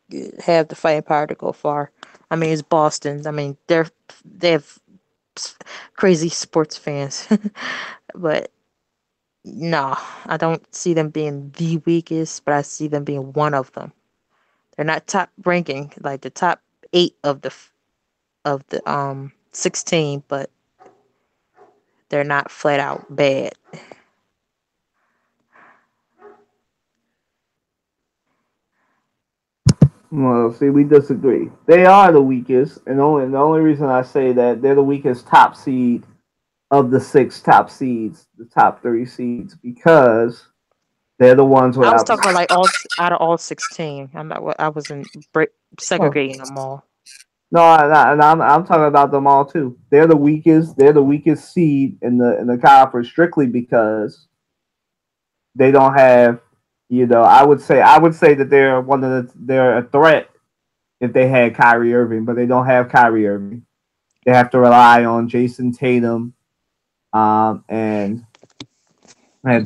have the fighting power to go far. I mean, it's Boston. I mean, they have crazy sports fans, but no, I don't see them being the weakest, but I see them being one of them. They're not top ranking, like the top eight of the 16, but they're not flat out bad. Well, see, we disagree. They are the weakest, and the only reason I say that they're the weakest top seed of the six top seeds, the top three seeds, because they're the ones I was without. talking about like all out of all 16. I'm not. I wasn't Oh, segregating them all. no, I'm talking about them all too. They're the weakest. They're the weakest seed in the conference strictly because they don't have. I would say that they're a threat if they had Kyrie Irving, but they don't have Kyrie Irving. They have to rely on Jason Tatum, and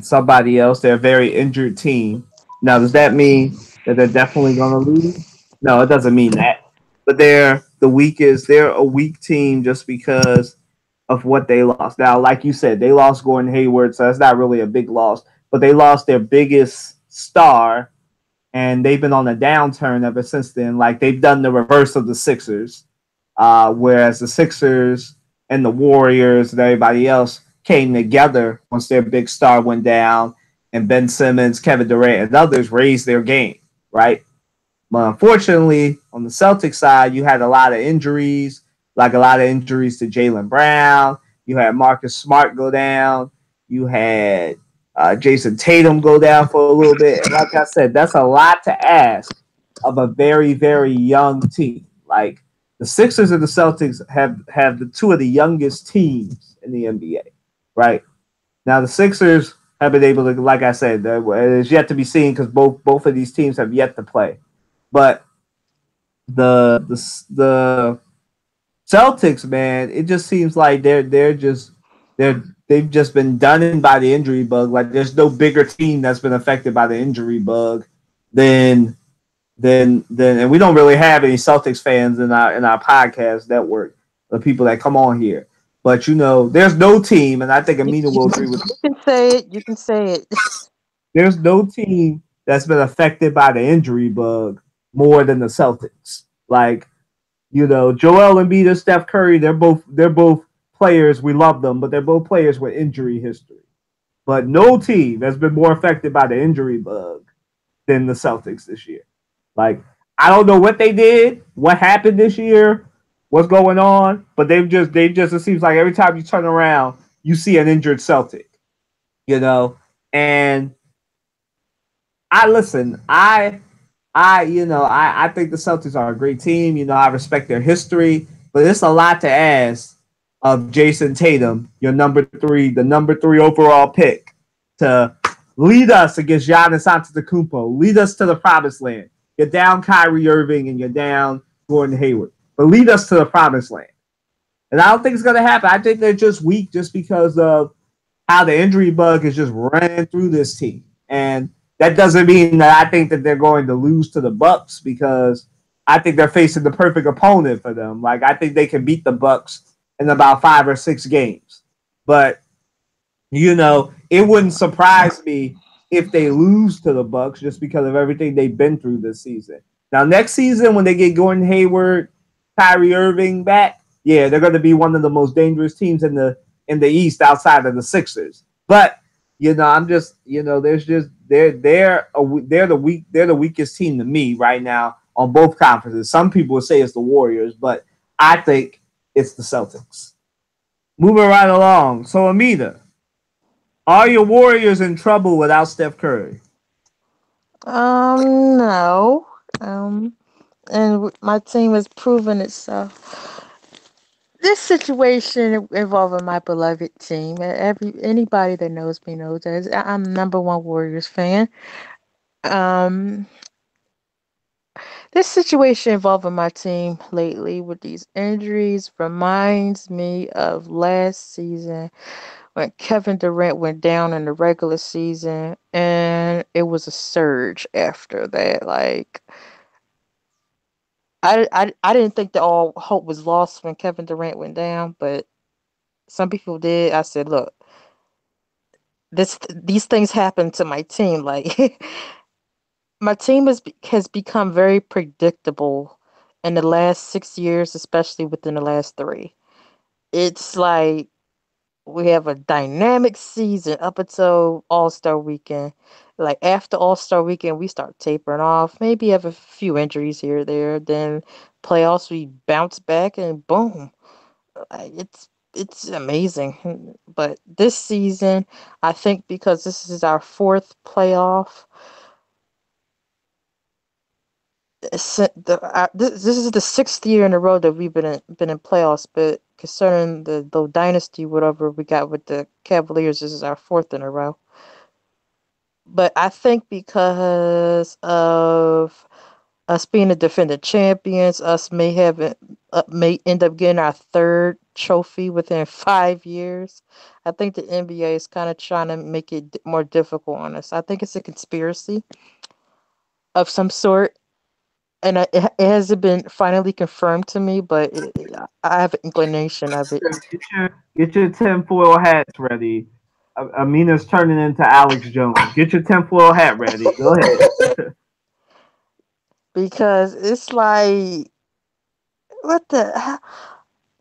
somebody else. They're a very injured team. Now, does that mean that they're definitely going to lose? No, it doesn't mean that. But they're the weakest. They're a weak team just because of what they lost. Now, like you said, they lost Gordon Hayward, so that's not really a big loss. But they lost their biggest star, and they've been on a downturn ever since then. Like they've done the reverse of the Sixers, whereas the Sixers and the Warriors and everybody else came together once their big star went down, and Ben Simmons, Kevin Durant, and others raised their game, right? But unfortunately, on the Celtics side, you had a lot of injuries, like a lot of injuries to Jaylen Brown. You had Marcus Smart go down. You had Jason Tatum go down for a little bit. And like I said, that's a lot to ask of a very, very young team. Like the Sixers and the Celtics have the two of the youngest teams in the NBA, right? Now the Sixers have been able to, like I said, it is yet to be seen because both of these teams have yet to play. But the Celtics, man, it just seems like they've just been done in by the injury bug. Like there's no bigger team that's been affected by the injury bug than and we don't really have any Celtics fans in our podcast network, the people that come on here. But there's no team, and I think Amina will agree with me. You can say it. You can say it. There's no team that's been affected by the injury bug more than the Celtics. Like, Joel Embiid and Steph Curry, they're both players. We love them, but they're both players with injury history. But no team has been more affected by the injury bug than the Celtics this year. Like, I don't know what they did, what happened this year, what's going on, but it seems like every time you turn around, you see an injured Celtic, and I listen. I think the Celtics are a great team. I respect their history, but it's a lot to ask of Jason Tatum, the number three overall pick, to lead us against Giannis Antetokounmpo, lead us to the promised land. You're down Kyrie Irving and you're down Gordon Hayward, but lead us to the promised land. And I don't think it's going to happen. I think they're just weak just because of how the injury bug is just running through this team. And that doesn't mean that I think that they're going to lose to the Bucks, because I think they're facing the perfect opponent for them. Like, I think they can beat the Bucks in about 5 or 6 games. But it wouldn't surprise me if they lose to the Bucks just because of everything they've been through this season. Now, next season, when they get Gordon Hayward, Kyrie Irving back, yeah, they're going to be one of the most dangerous teams in the East outside of the Sixers. But I'm just, there's just they're the weakest team to me right now on both conferences. Some people would say it's the Warriors, but I think it's the Celtics. Moving right along. So, Amita, are your Warriors in trouble without Steph Curry? No. And my team has proven itself. This situation involving my beloved team, anybody that knows me knows that I'm number one Warriors fan. Um, This situation involving my team lately with these injuries reminds me of last season when Kevin Durant went down in the regular season, and it was a surge after that. Like, I didn't think that all hope was lost when Kevin Durant went down, but some people did. I said, look, these things happen to my team. Like, my team has become very predictable in the last 6 years, especially within the last three. It's like we have a dynamic season up until All Star Weekend. Like after All Star Weekend, we start tapering off. Maybe have a few injuries here or there. Then playoffs, we bounce back and boom. It's amazing. But this season, I think because this is our fourth playoff, this is the sixth year in a row that we've been in playoffs. But concerning the dynasty, whatever we got with the Cavaliers, this is our fourth in a row. But I think because of us being the defending champions, us may end up getting our third trophy within 5 years. I think the NBA is kind of trying to make it more difficult on us. I think it's a conspiracy of some sort, and it hasn't been finally confirmed to me, but I have an inclination of it. Get your tinfoil hats ready. Amina's turning into Alex Jones. Get your tinfoil hat ready. Go ahead. Because it's like, what the?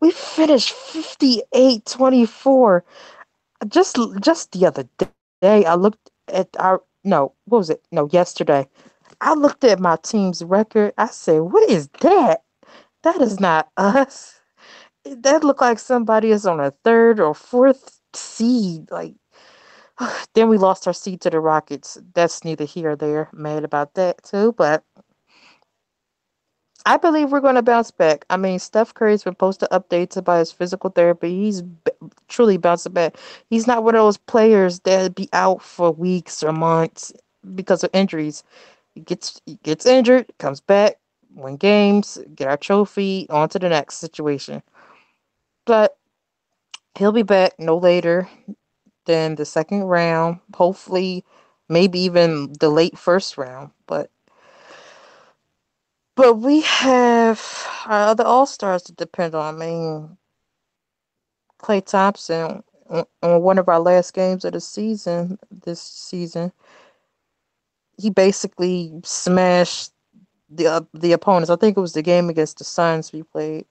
We finished 58-24. Just the other day, I looked at our no, what was it? No, yesterday. I looked at my team's record. I said, "What is that? That is not us. That looked like somebody is on a third or fourth seed." Like, then we lost our seed to the Rockets. That's neither here or there. Mad about that too, but I believe we're going to bounce back. I mean, Steph Curry's been posting updates about his physical therapy. He's truly bouncing back. He's not one of those players that be out for weeks or months because of injuries. He gets injured, comes back, win games, get our trophy, on to the next situation. But he'll be back no later than the second round. Hopefully, maybe even the late first round. But we have our other all stars to depend on. I mean, Klay Thompson on one of our last games of the season, this season, he basically smashed the opponents. I think it was the game against the Suns we played.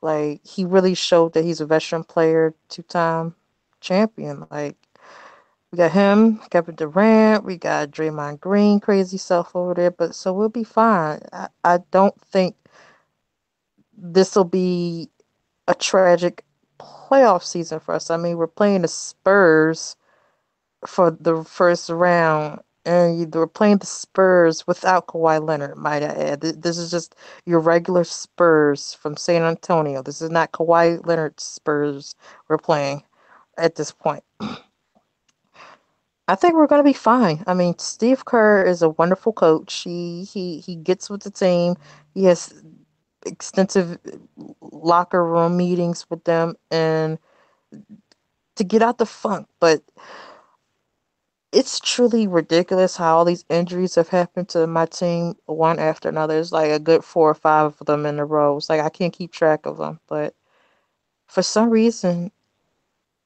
Like, he really showed that he's a veteran player, two-time champion. Like, we got him, Kevin Durant, we got Draymond Green, crazy self over there. But so we'll be fine. I don't think this will be a tragic playoff season for us. I mean, we're playing the Spurs for the first round, and we're playing the Spurs without Kawhi Leonard, might I add. This is just your regular Spurs from San Antonio. This is not Kawhi Leonard Spurs we're playing at this point. I think we're going to be fine. I mean, Steve Kerr is a wonderful coach. He gets with the team. He has extensive locker room meetings with them and to get out the funk. But it's truly ridiculous how all these injuries have happened to my team one after another. It's like a good 4 or 5 of them in a row. It's like I can't keep track of them. But for some reason,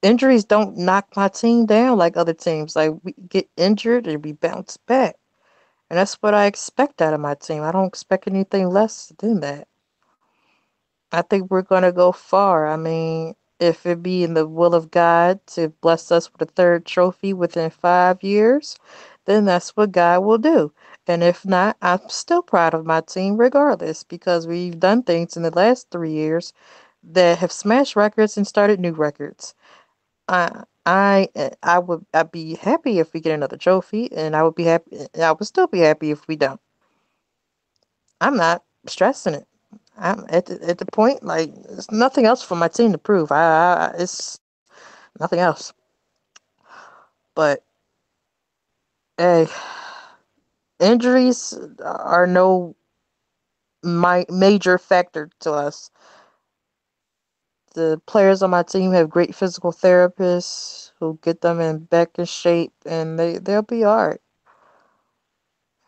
injuries don't knock my team down like other teams. Like, we get injured and we bounce back. And that's what I expect out of my team. I don't expect anything less than that. I think we're going to go far. I mean, if it be in the will of God to bless us with a third trophy within 5 years, then that's what God will do. And if not, I'm still proud of my team regardless because we've done things in the last 3 years that have smashed records and started new records. I'd be happy if we get another trophy, and I would be happy. I would still be happy if we don't. I'm not stressing it. I'm at the point like there's nothing else for my team to prove. It's nothing else. But hey, injuries are no major factor to us. The players on my team have great physical therapists who get them back in shape, and they'll be all right.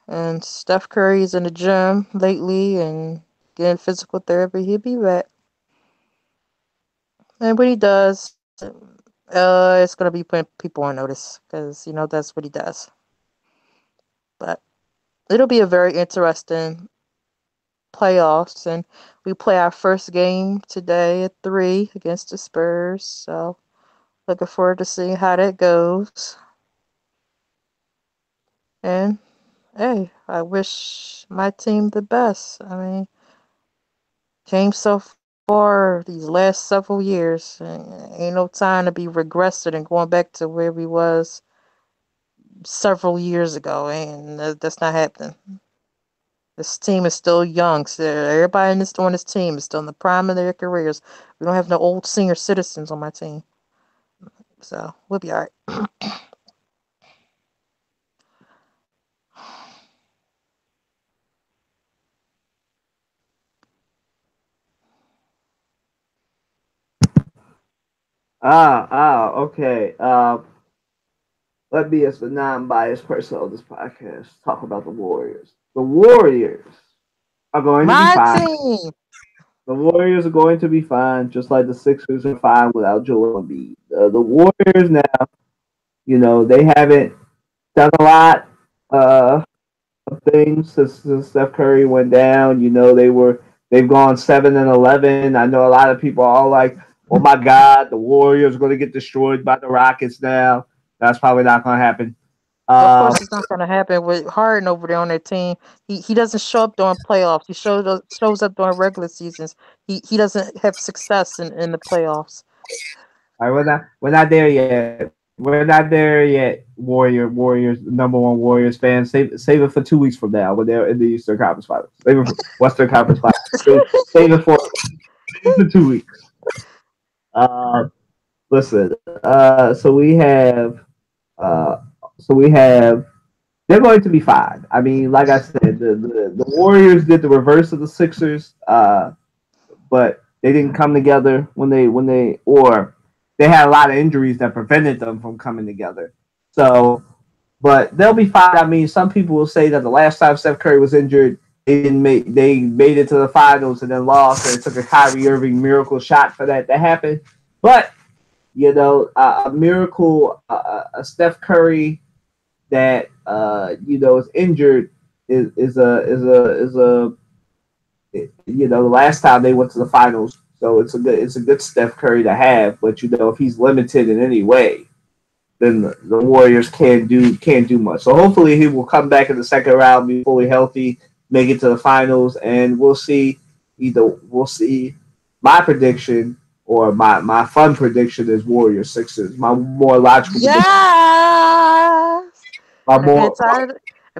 And Steph Curry's in the gym lately and getting physical therapy. He'll be back. And when he does, it's gonna be putting people on notice because that's what he does. But it'll be a very interesting playoffs, and we play our first game today at 3 against the Spurs. So looking forward to seeing how that goes. And hey, I wish my team the best. I mean, came so far these last several years. Ain't no time to be regressing and going back to where we was several years ago, and that's not happening. This team is still young. So everybody on this team is still in the prime of their careers. We don't have no old senior citizens on my team. So we'll be all right. Okay. Let me, as the non-biased person on this podcast, talk about the Warriors. The Warriors are going to be My fine. team. The Warriors are going to be fine, just like the Sixers are fine without Joel Embiid. The Warriors now, they haven't done a lot of things since Steph Curry went down. They've gone 7-11. I know a lot of people are all like, "Oh my God, the Warriors are going to get destroyed by the Rockets now." That's probably not going to happen. Of course, it's not going to happen with Harden over there on their team. He doesn't show up during playoffs. He shows up during regular seasons. He doesn't have success in the playoffs. All right, we're not there yet. We're not there yet. Warriors, number one Warriors fans. Save it for 2 weeks from now when they're in the Eastern Conference Finals. Save it for Western Conference Finals. Save it for 2 weeks. Listen. So we have. So we have. They're going to be fine. I mean, like I said, the Warriors did the reverse of the Sixers, but they didn't come together when they had a lot of injuries that prevented them from coming together. So, but they'll be fine. I mean, some people will say that the last time Steph Curry was injured, they made it to the finals and then lost, and it took a Kyrie Irving miracle shot for that to happen. But a miracle, a Steph Curry that is injured is a the last time they went to the finals. So it's a good Steph Curry to have. But if he's limited in any way, then the Warriors can't do much. So hopefully he will come back in the second round, be fully healthy, make it to the finals, and we'll see. We'll see my prediction or my fun prediction is Warriors Sixers. My more logical prediction. I'm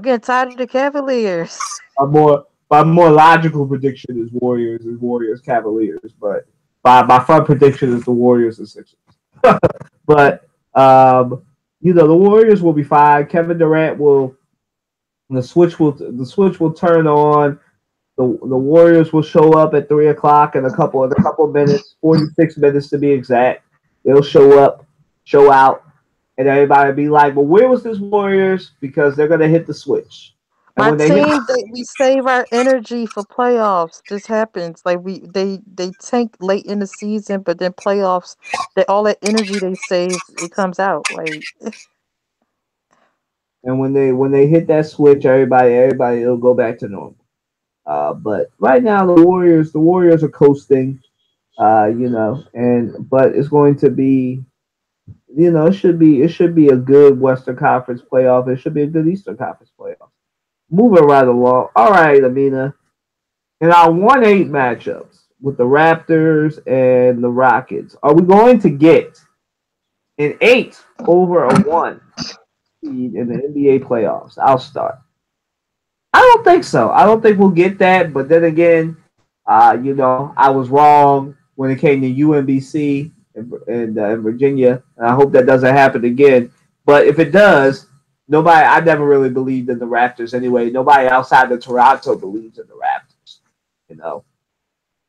getting tired of the Cavaliers. My more logical prediction is Warriors Cavaliers, but my fun prediction is the Warriors and Sixers. But the Warriors will be fine. Kevin Durant the switch will turn on. The Warriors will show up at 3:00 in a couple of minutes, 46 minutes to be exact. They'll show up, show out, and everybody will be like, "Well, where was this Warriors?" Because they're gonna hit the switch. My team, we save our energy for playoffs. This happens. Like they tank late in the season, but then playoffs, all that energy they save, it comes out. Like, and when they hit that switch, everybody will go back to normal. But right now the Warriors are coasting. But it's going to be, it should be a good Western Conference playoff. It should be a good Eastern Conference playoff. Moving right along. All right, Amina. In our 1-8 matchups with the Raptors and the Rockets, are we going to get an 8 over a 1 in the NBA playoffs? I'll start. I don't think so. I don't think we'll get that. But then again, I was wrong when it came to UMBC in Virginia, and I hope that doesn't happen again. But if it does, I never really believed in the Raptors anyway. Nobody outside of Toronto believes in the Raptors. You know,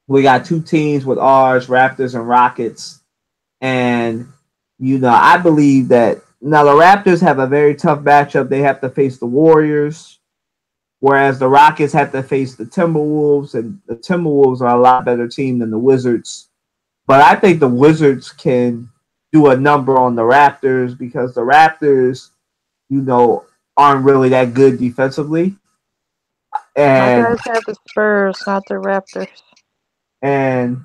we got two teams with ours, Raptors and Rockets, and I believe that now the Raptors have a very tough matchup. They have to face the Warriors, whereas the Rockets have to face the Timberwolves, and the Timberwolves are a lot better team than the Wizards. But I think the Wizards can do a number on the Raptors because the Raptors, aren't really that good defensively. My And guys have the Spurs, not the Raptors. and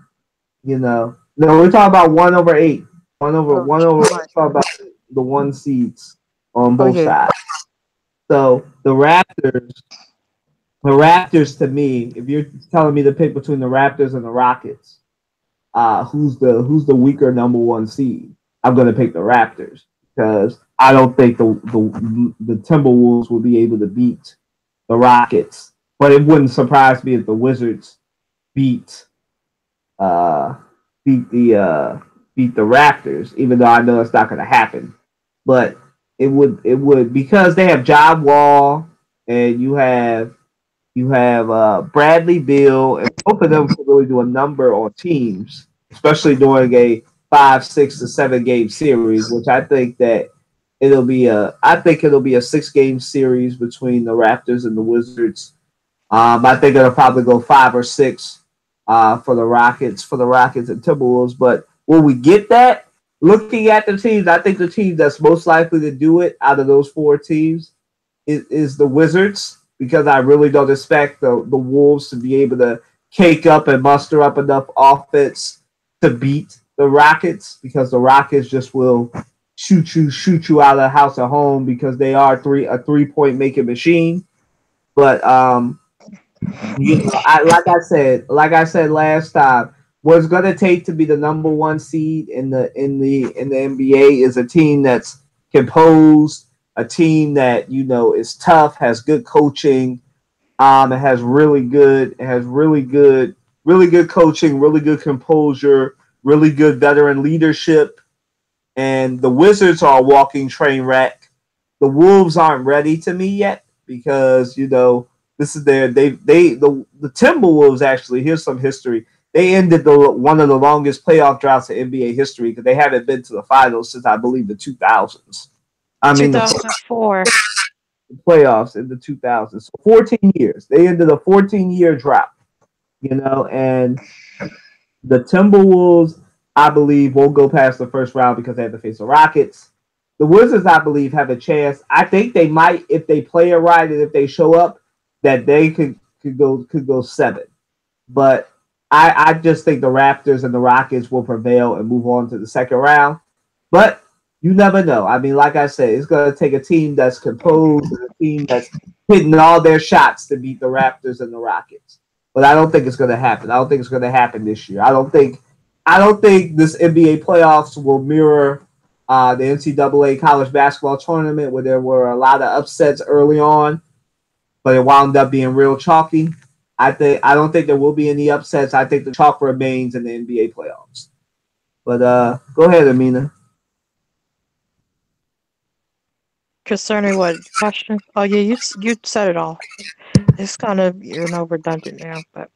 no, we're talking about 1/8. One over Right. talk about the one seeds on Oh both yeah. sides. So the Raptors to me, if you're telling me to pick between the Raptors and the Rockets, who's the weaker number one seed? I'm gonna pick the Raptors because I don't think the Timberwolves will be able to beat the Rockets. But it wouldn't surprise me if the Wizards beat uh, beat the Raptors, even though I know it's not going to happen. But it would because they have John Wall and you have Bradley Beal, and both of them can really do a number on teams, especially during a 5, 6, or 7 game series, which I think it'll be a 6 game series between the Raptors and the Wizards. I think it'll probably go 5 or 6 for the Rockets and Timberwolves. But will we get that? Looking at the teams, I think the team that's most likely to do it out of those 4 teams is the Wizards, because I really don't expect the Wolves to be able to cake up and muster up enough offense to beat the Rockets, because the Rockets just will shoot you out of the house at home because they are a 3-point making machine. But like I said last time, what it's gonna take to be the number one seed in the NBA is a team that's composed, a team that is tough, has good coaching, it has really good coaching, really good composure, really good veteran leadership, and the Wizards are a walking train wreck. The Wolves aren't ready to me yet because this is the Timberwolves actually. Here's some history. They ended one of the longest playoff droughts in NBA history because they haven't been to the finals since I believe the 2000s. I mean 2004. the playoffs in the 2000s. So 14 years. They ended a 14-year drought. And the Timberwolves, I believe, won't go past the first round because they have to face the Rockets. The Wizards, I believe, have a chance. I think they might, if they play it right and if they show up, that they could go 7. But I just think the Raptors and the Rockets will prevail and move on to the second round. But you never know. I mean, like I said, it's going to take a team that's composed and a team that's hitting all their shots to beat the Raptors and the Rockets. But I don't think it's going to happen. I don't think it's going to happen this year. I don't think this NBA playoffs will mirror the NCAA college basketball tournament, where there were a lot of upsets early on, but it wound up being real chalky. I don't think there will be any upsets. I think the chalk remains in the NBA playoffs. But go ahead, Amina. Concerning what question? Oh yeah, you said it all. It's kind of redundant now, but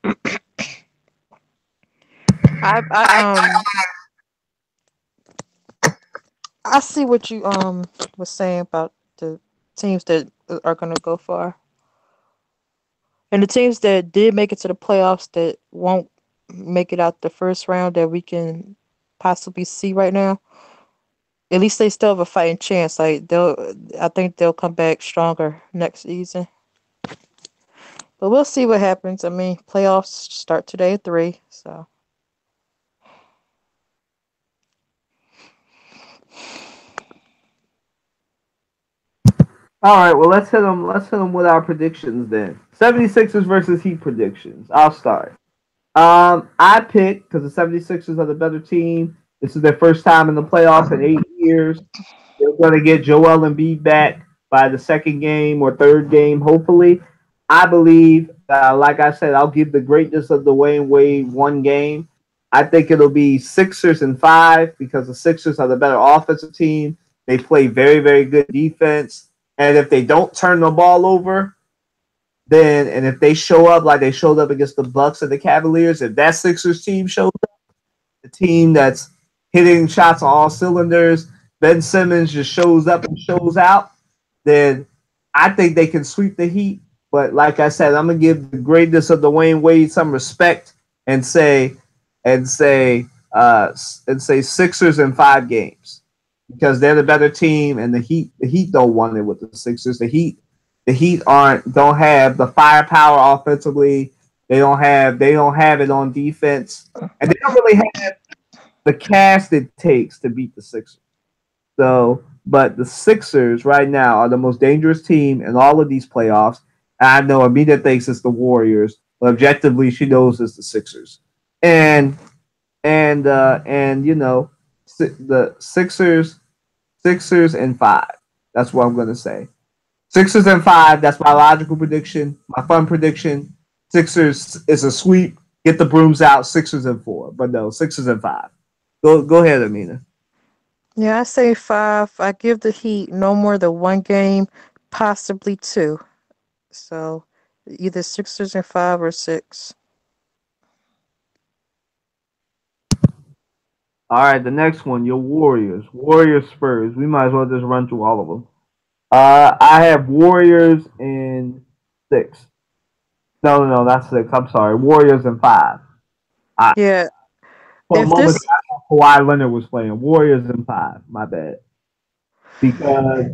I see what you was saying about the teams that are gonna go far, and the teams that did make it to the playoffs that won't make it out the first round that we can possibly see right now. At least they still have a fighting chance. I think they'll come back stronger next season. But we'll see what happens. I mean, playoffs start today at 3, so. All right, well, let's hit them. Let's hit them with our predictions then. 76ers versus Heat predictions. I'll start. I picked, because the 76ers are the better team. This is their first time in the playoffs in 8 years. They're going to get Joel Embiid back by the second game or third game, hopefully. I believe, like I said, I'll give the greatness of Dwayne Wade 1 game. I think it'll be Sixers in 5 because the Sixers are the better offensive team. They play very, very good defense. And if they don't turn the ball over, then and if they show up like they showed up against the Bucks and the Cavaliers, if that Sixers team shows up, the team that's hitting shots on all cylinders, Ben Simmons just shows up and shows out, then I think they can sweep the Heat. But like I said, I'm gonna give the greatness of Dwayne Wade some respect and say Sixers in 5 games because they're the better team, and the Heat don't want it with the Sixers. The Heat don't have the firepower offensively. They don't have it on defense, and they don't really have the cast it takes to beat the Sixers. So, but the Sixers right now are the most dangerous team in all of these playoffs. And I know Amina thinks it's the Warriors, but objectively she knows it's the Sixers. And you know, the Sixers in 5. That's what I'm gonna say. Sixers in 5. That's my logical prediction. My fun prediction. Sixers is a sweep. Get the brooms out. Sixers in 4. But no, Sixers in 5. Go ahead, Amina. Yeah, I say 5. I give the Heat no more than 1 game, possibly 2. So either Sixers in 5 or 6. All right, the next one, your Warriors. Warriors Spurs. We might as well just run through all of them. I have Warriors in 6. No, not 6. I'm sorry. Warriors in 5. Yeah. For a moment, I thought Kawhi Leonard was playing. Warriors in 5. My bad. Because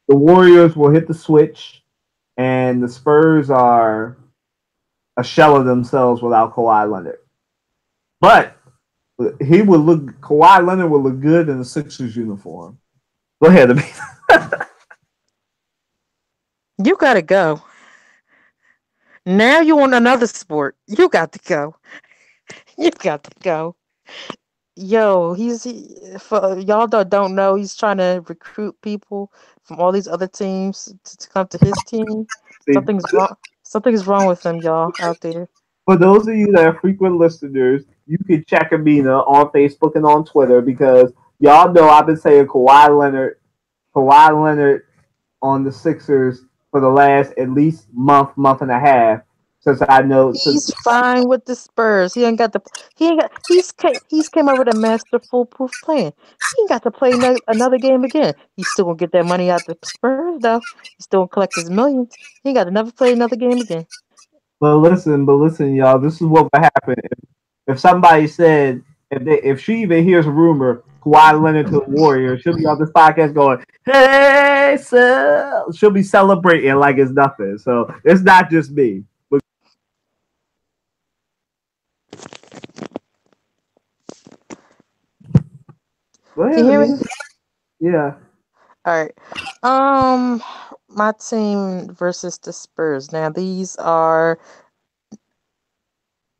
the Warriors will hit the switch, and the Spurs are a shell of themselves without Kawhi Leonard. But Kawhi Leonard will look good in the Sixers uniform. Go ahead, Amina. You gotta go. Now you want another sport. You got to go. You got to go. Yo, for y'all that don't know, he's trying to recruit people from all these other teams to come to his team. Something's wrong. Something's wrong with him, y'all, out there. For those of you that are frequent listeners, you can check Amina on Facebook and on Twitter because y'all know I've been saying Kawhi Leonard on the Sixers for the last at least month and a half. Since I know he's fine with the Spurs. He's came up with a master foolproof plan. He ain't got to play another game again. He's still gonna get that money out the Spurs though. He's still gonna collect his millions. He ain't got to never play another game again. But listen, y'all. This is what would happen if somebody said if she even hears a rumor Kawhi Leonard to the Warriors, she'll be on this podcast going, "Hey, sir." She'll be celebrating like it's nothing. So it's not just me. Go ahead, Can you hear me? Yeah. All right. My team versus the Spurs. Now these are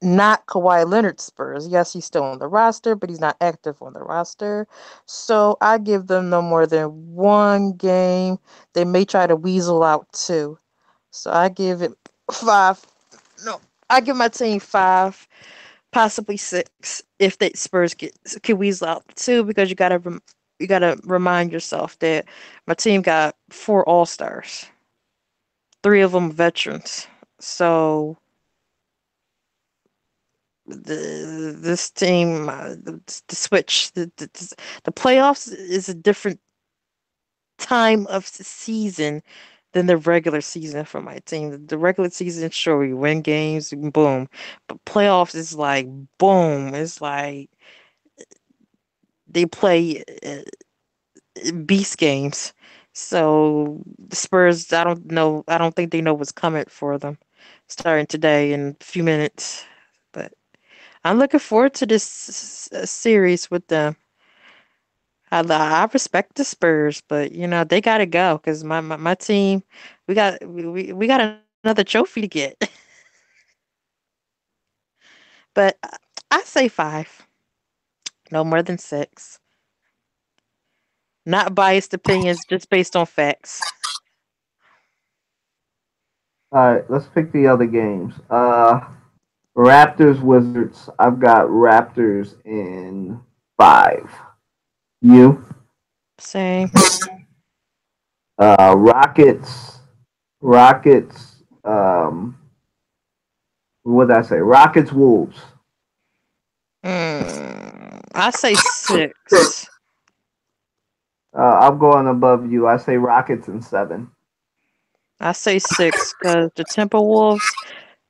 not Kawhi Leonard Spurs. Yes, he's still on the roster, but he's not active on the roster. So I give them no more than 1 game. They may try to weasel out 2. So I give it 5. No, I give my team 5, possibly 6, if the Spurs can weasel out 2, because you gotta remind yourself that my team got 4 All-Stars, 3 of them veterans. So this team, the switch, the playoffs is a different time of the season than the regular season for my team. The regular season, sure, you win games, boom, but playoffs is like boom. It's like they play beast games. So the Spurs, I don't know. I don't think they know what's coming for them starting today in a few minutes. But I'm looking forward to this series with them. I respect the Spurs, but they gotta go because my team, we got another trophy to get. But I say 5, no more than 6. Not biased opinions, just based on facts. All right, let's pick the other games. Raptors Wizards. I've got Raptors in 5. You? Same. Rockets Rockets. What did I say? Rockets, Wolves. I say 6. I'm going above you. I say Rockets in 7. I say 6 because the Timberwolves.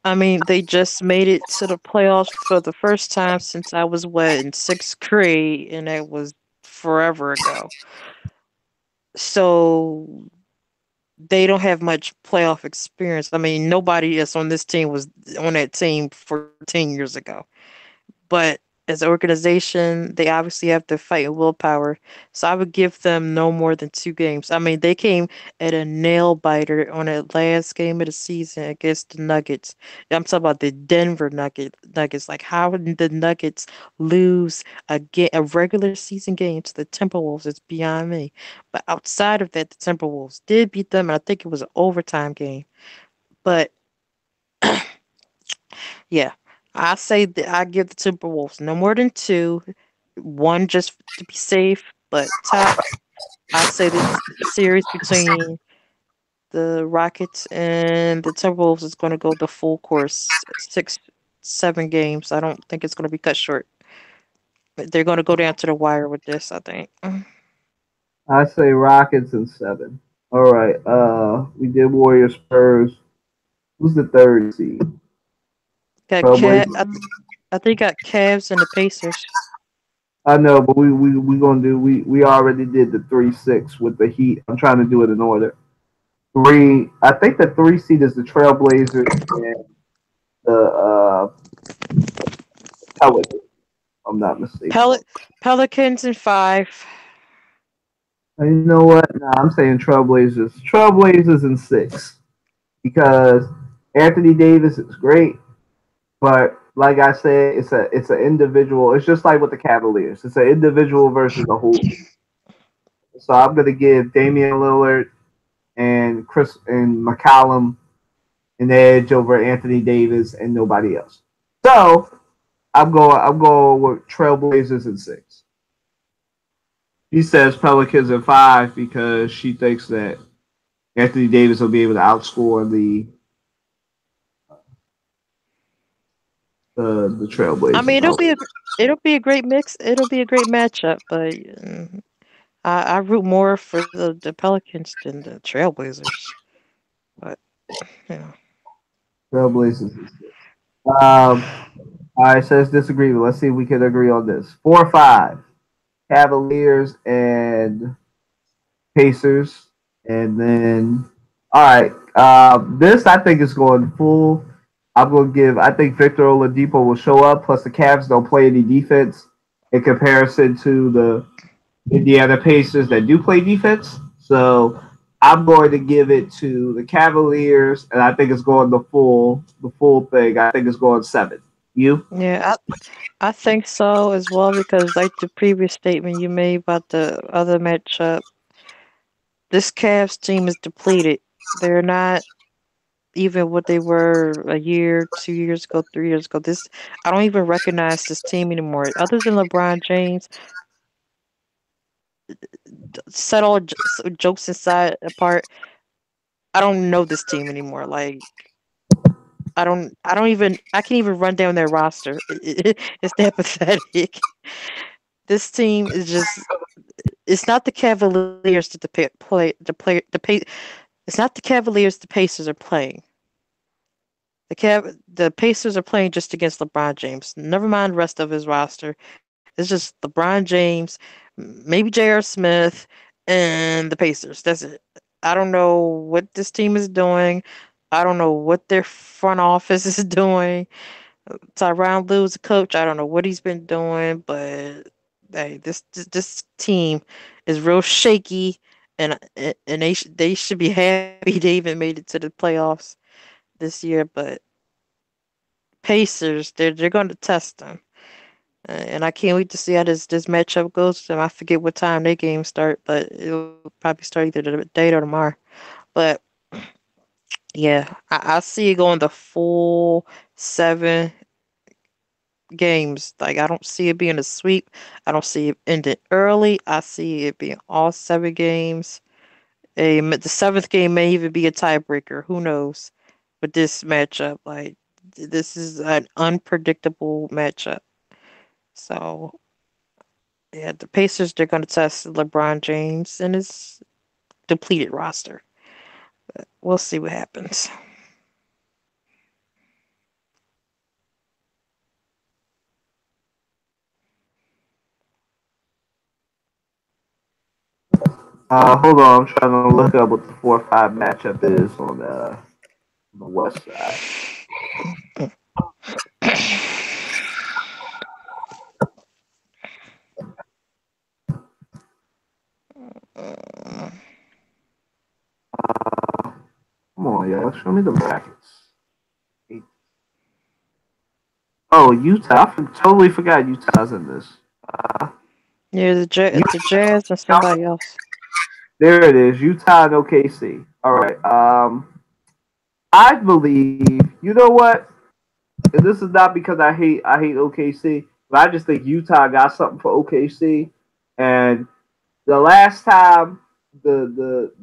I mean, they just made it to the playoffs for the first time since I was in 6th grade, and that was forever ago. So they don't have much playoff experience. I mean, nobody that's on this team was on that team 14 years ago. But as an organization, they obviously have to fight and willpower. So I would give them no more than 2 games. I mean, they came at a nail biter on that last game of the season against the Nuggets. I'm talking about the Denver Nuggets. Like, how did the Nuggets lose a regular season game to the Timberwolves? It's beyond me. But outside of that, the Timberwolves did beat them, and I think it was an overtime game. But yeah, I say that I give the Timberwolves no more than 2, 1 just to be safe. But tops, I say this series between the Rockets and the Timberwolves is going to go the full course, 6, 7 games. I don't think it's going to be cut short. But they're going to go down to the wire with this, I think. I say Rockets in 7. All right. We did Warriors, Spurs. Who's the third seed? Got Trailblazers. I think got Cavs and the Pacers. I know, but we gonna do we already did the 3-6 with the Heat. I'm trying to do it in order. Three. I think the 3 seed is the Trailblazers and the Pelicans. If I'm not mistaken. Pelicans in 5. And you know what? Nah, I'm saying Trailblazers. Trailblazers in 6 because Anthony Davis is great, but like I said, it's an individual. It's just like with the Cavaliers. It's an individual versus a whole team. So I'm gonna give Damian Lillard and Chris and McCollum an edge over Anthony Davis and nobody else. So I'm going with Trailblazers in 6. She says Pelicans in 5 because she thinks that Anthony Davis will be able to outscore the I mean, Trailblazers. it'll be a great mix. It'll be a great matchup, but I root more for the Pelicans than the Trailblazers. But you know, Trailblazers in 6. All right, so let's disagree. Let's see if we can agree on this. 4-5. Cavaliers and Pacers, and then all right. This I think is going full. I'm going to give. I think Victor Oladipo will show up. Plus, the Cavs don't play any defense in comparison to the Indiana Pacers that do play defense. So I'm going to give it to the Cavaliers, and I think it's going the full thing. I think it's going 7. You? yeah, I think so as well because like the previous statement you made about the other matchup, this Cavs team is depleted. They're not even what they were a year, 2 years ago, 3 years ago. This I don't even recognize this team anymore. Other than LeBron James, set all jokes aside apart, I don't know this team anymore. Like I can't even run down their roster. It's that pathetic. This team is just it's not the Cavaliers that it's not the Cavaliers the Pacers are playing. The Pacers are playing just against LeBron James. Never mind the rest of his roster. It's just LeBron James, maybe J.R. Smith, and the Pacers. That's it. I don't know what this team is doing. I don't know what their front office is doing. Tyronn Lue is a coach. I don't know what he's been doing, but hey, this team is real shaky, and they should be happy they even made it to the playoffs this year. But Pacers, they're going to test them, and I can't wait to see how this matchup goes. And I forget what time their games start, but it'll probably start either today or tomorrow. But yeah, I see it going the full 7 games. Like I don't see it being a sweep. I don't see it ending early. I see it being all 7 games, The seventh game may even be a tiebreaker. Who knows? With this matchup, like this is an unpredictable matchup. So yeah, the Pacers they're going to test LeBron James and his depleted roster. We'll see what happens. Hold on, I'm trying to look up what the 4-5 matchup is on the west side. Come on, y'all, show me the brackets. Oh, Utah! I totally forgot Utah's in this. Yeah, the Jazz and somebody else. There it is, Utah and OKC. All right. I believe. You know what? And this is not because I hate OKC, but I just think Utah got something for OKC. And the last time the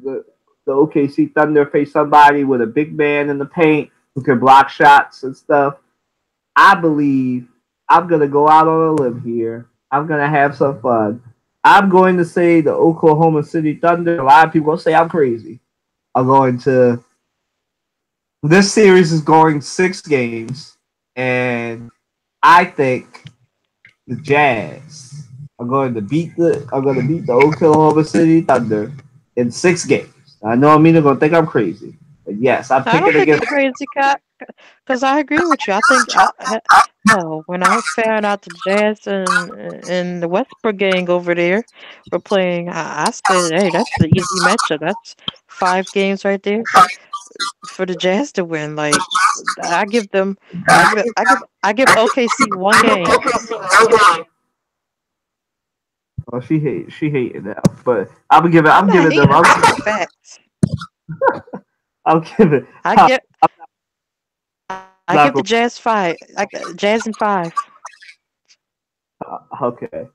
OKC Thunder faced somebody with a big man in the paint who can block shots and stuff, I believe I'm gonna go out on a limb here. I'm gonna have some fun. I'm going to say the Oklahoma City Thunder. A lot of people will say I'm crazy. I'm going to. This series is going 6 games, and I think the Jazz are going to beat the Oklahoma City Thunder in 6 games. I know I'm either gonna think I'm crazy, but yes, I'm I don't picking think you're against. crazy, Cat, because I agree with you. I think hell, when I found out the Jazz and the Westbrook gang over there were playing, I said, "Hey, that's the easy matchup. That's 5 games right there for the Jazz to win." Like, I give them, I give OKC 1 game. Oh, she hated that, but I'm I'm not giving them hating. I'm stating facts. I'm giving I I'm give I not give the gonna, Jazz 5. Jazz in 5. okay.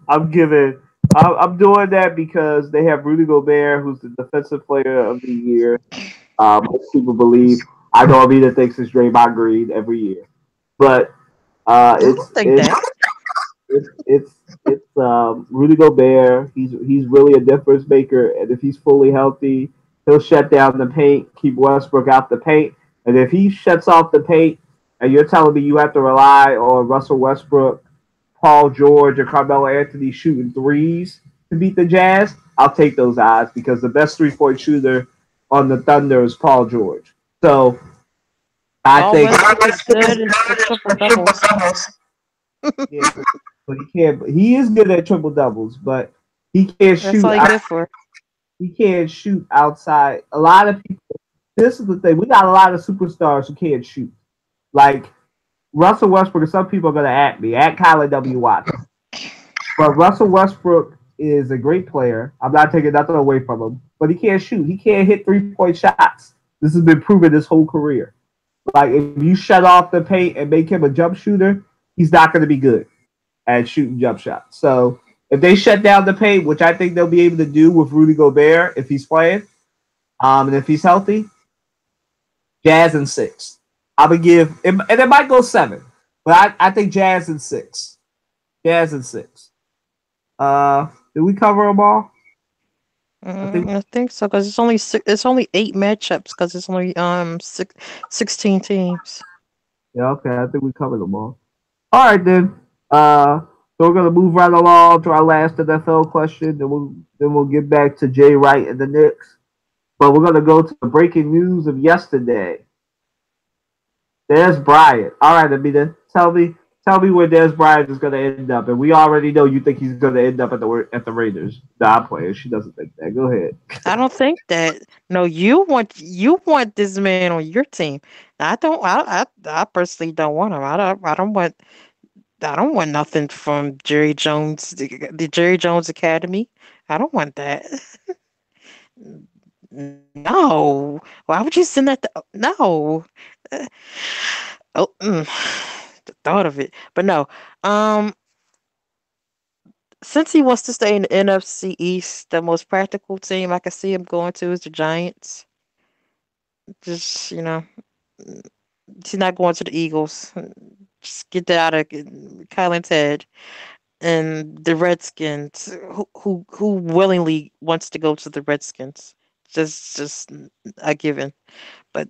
I'm giving I'm doing that because they have Rudy Gobert, who's the defensive player of the year. Most people believe. I know Amina thinks it's Draymond Green every year, but uh, I it's don't think it's that. it's it's it's Rudy Gobert. He's really a difference maker, and if he's fully healthy, he'll shut down the paint, keep Westbrook out the paint. And if he shuts off the paint, and you're telling me you have to rely on Russell Westbrook, Paul George, or Carmelo Anthony shooting threes to beat the Jazz, I'll take those odds because the best 3-point shooter on the Thunder is Paul George. So I All think Westbrook is good is for triple doubles. yeah, but he can't. He is good at triple doubles, but he can't That's shoot. all you good for. He can't shoot outside. A lot of people. This is the thing. We got a lot of superstars who can't shoot. Like Russell Westbrook. And some people are gonna at me at Kyler W. Watson, but Russell Westbrook is a great player. I'm not taking nothing away from him, but he can't shoot. He can't hit 3-point shots. This has been proven his whole career. Like if you shut off the paint and make him a jump shooter, he's not going to be good at shooting jump shots. So if they shut down the paint, which I think they'll be able to do with Rudy Gobert if he's playing, and if he's healthy, Jazz in 6. I would give, and it might go 7, but I think Jazz in 6. Jazz in 6. Did we cover them all? I think so because it's only 8 matchups because it's only 16 teams. Yeah, okay. I think we covered them all. All right then. So we're gonna move right along to our last NFL question. Then we'll get back to Jay Wright and the Knicks. But we're gonna go to the breaking news of yesterday. Dez Bryant. All right, Amina, tell me where Dez Bryant is gonna end up. And we already know you think he's gonna end up at the Raiders. Nah, I'm playing. She doesn't think that. Go ahead. I don't think that. No, you want this man on your team. I don't. I personally don't want him. I don't want nothing from Jerry Jones, the Jerry Jones Academy. I don't want that. No. Why would you send that? No. Uh, Oh, the thought of it. But no. Um, Since he wants to stay in the NFC East, the most practical team I can see him going to is the Giants. Just, he's not going to the Eagles. Just get that out of Kylan's head. And the Redskins, who willingly wants to go to the Redskins, just a given. But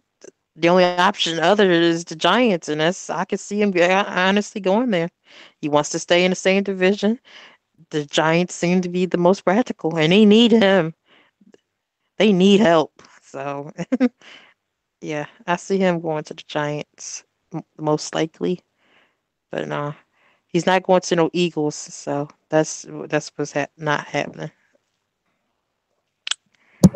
the only option other is the Giants, and that's I could see him honestly going there. He wants to stay in the same division. The Giants seem to be the most practical, and they need him. They need help. So yeah, I see him going to the Giants most likely. But no, he's not going to no Eagles. So that's what's not happening.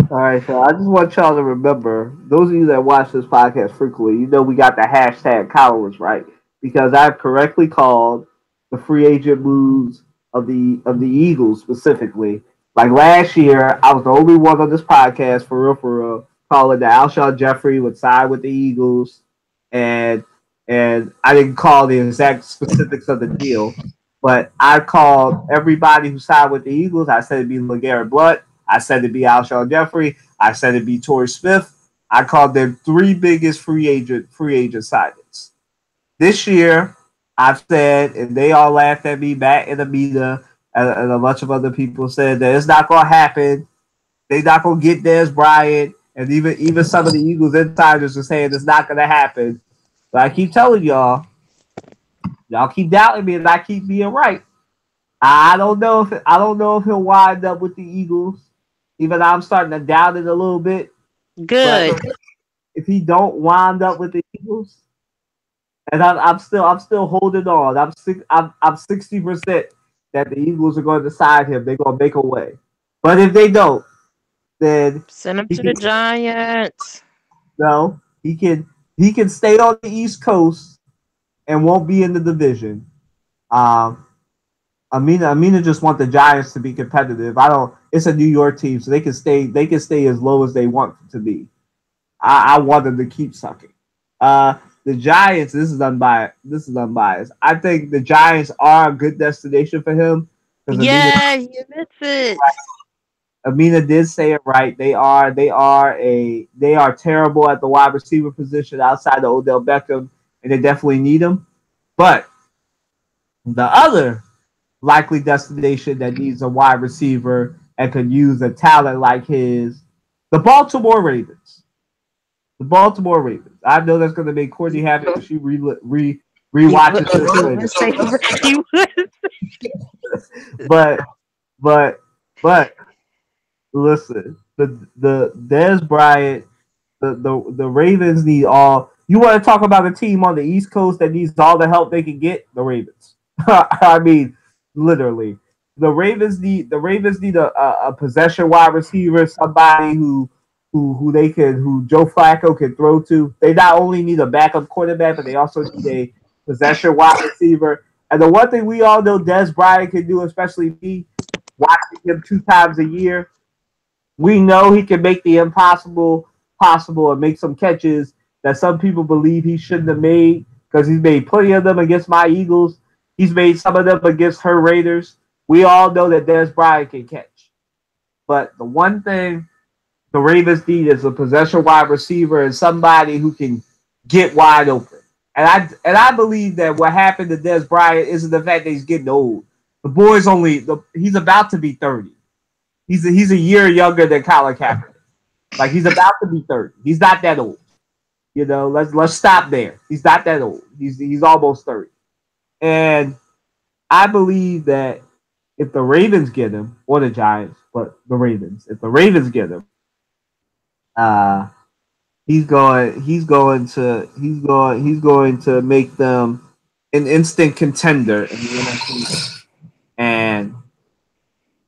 All right, so I just want y'all to remember, those of you that watch this podcast frequently, you know we got the hashtag Cowers, right? Because I've correctly called the free agent moves of the Eagles specifically. Like last year, I was the only one on this podcast for real, calling that Alshon Jeffrey would sign with the Eagles, and and I didn't call the exact specifics of the deal, but I called everybody who signed with the Eagles. I said it'd be LeGarrette Blunt. I said it'd be Alshon Jeffrey. I said it'd be Torrey Smith. I called them three biggest free agent signings. This year, I've said, and they all laughed at me, Matt and Amina, and a bunch of other people said that it's not going to happen. They're not going to get Dez Bryant, and even some of the Eagles insiders are saying it's not going to happen. But I keep telling y'all keep doubting me, and I keep being right. I don't know if he'll wind up with the Eagles. Even though I'm starting to doubt it a little bit. Good. But if he don't wind up with the Eagles, and I'm still holding on. I'm 60% that the Eagles are going to sign him. They're going to make a way. But if they don't, then Send him to the Giants. No, he can stay on the East Coast and won't be in the division. Amina just want the Giants to be competitive. It's a New York team, so they can stay as low as they want to be. I want them to keep sucking. The Giants, this is unbiased. I think the Giants are a good destination for him. Yeah, you admits it. Amina did say it right. They are terrible at the wide receiver position outside of Odell Beckham, and they definitely need him. But the other likely destination that needs a wide receiver and could use a talent like his, the Baltimore Ravens. The Baltimore Ravens. I know that's going to make Courtney happy if she rewatches this. But listen, the Dez Bryant, the Ravens need all. You want to talk about a team on the East Coast that needs all the help they can get? The Ravens. I mean, literally, the Ravens need a possession wide receiver, somebody who Joe Flacco can throw to. They not only need a backup quarterback, but they also need a possession wide receiver. And the one thing we all know Dez Bryant can do, especially me, watching him 2 times a year, we know he can make the impossible possible and make some catches that some people believe he shouldn't have made, because he's made plenty of them against my Eagles. He's made some of them against her Raiders. We all know that Dez Bryant can catch. But the one thing the Ravens need is a possession wide receiver and somebody who can get wide open. And I believe that what happened to Dez Bryant isn't the fact that he's getting old. The boy's he's about to be 30. He's a year younger than Colin Kaepernick. Like, he's about to be 30. He's not that old. You know, let's stop there. He's not that old. He's almost 30. And I believe that if the Ravens get him, or the Giants, but the Ravens, if the Ravens get him, he's going to make them an instant contender in the NFC and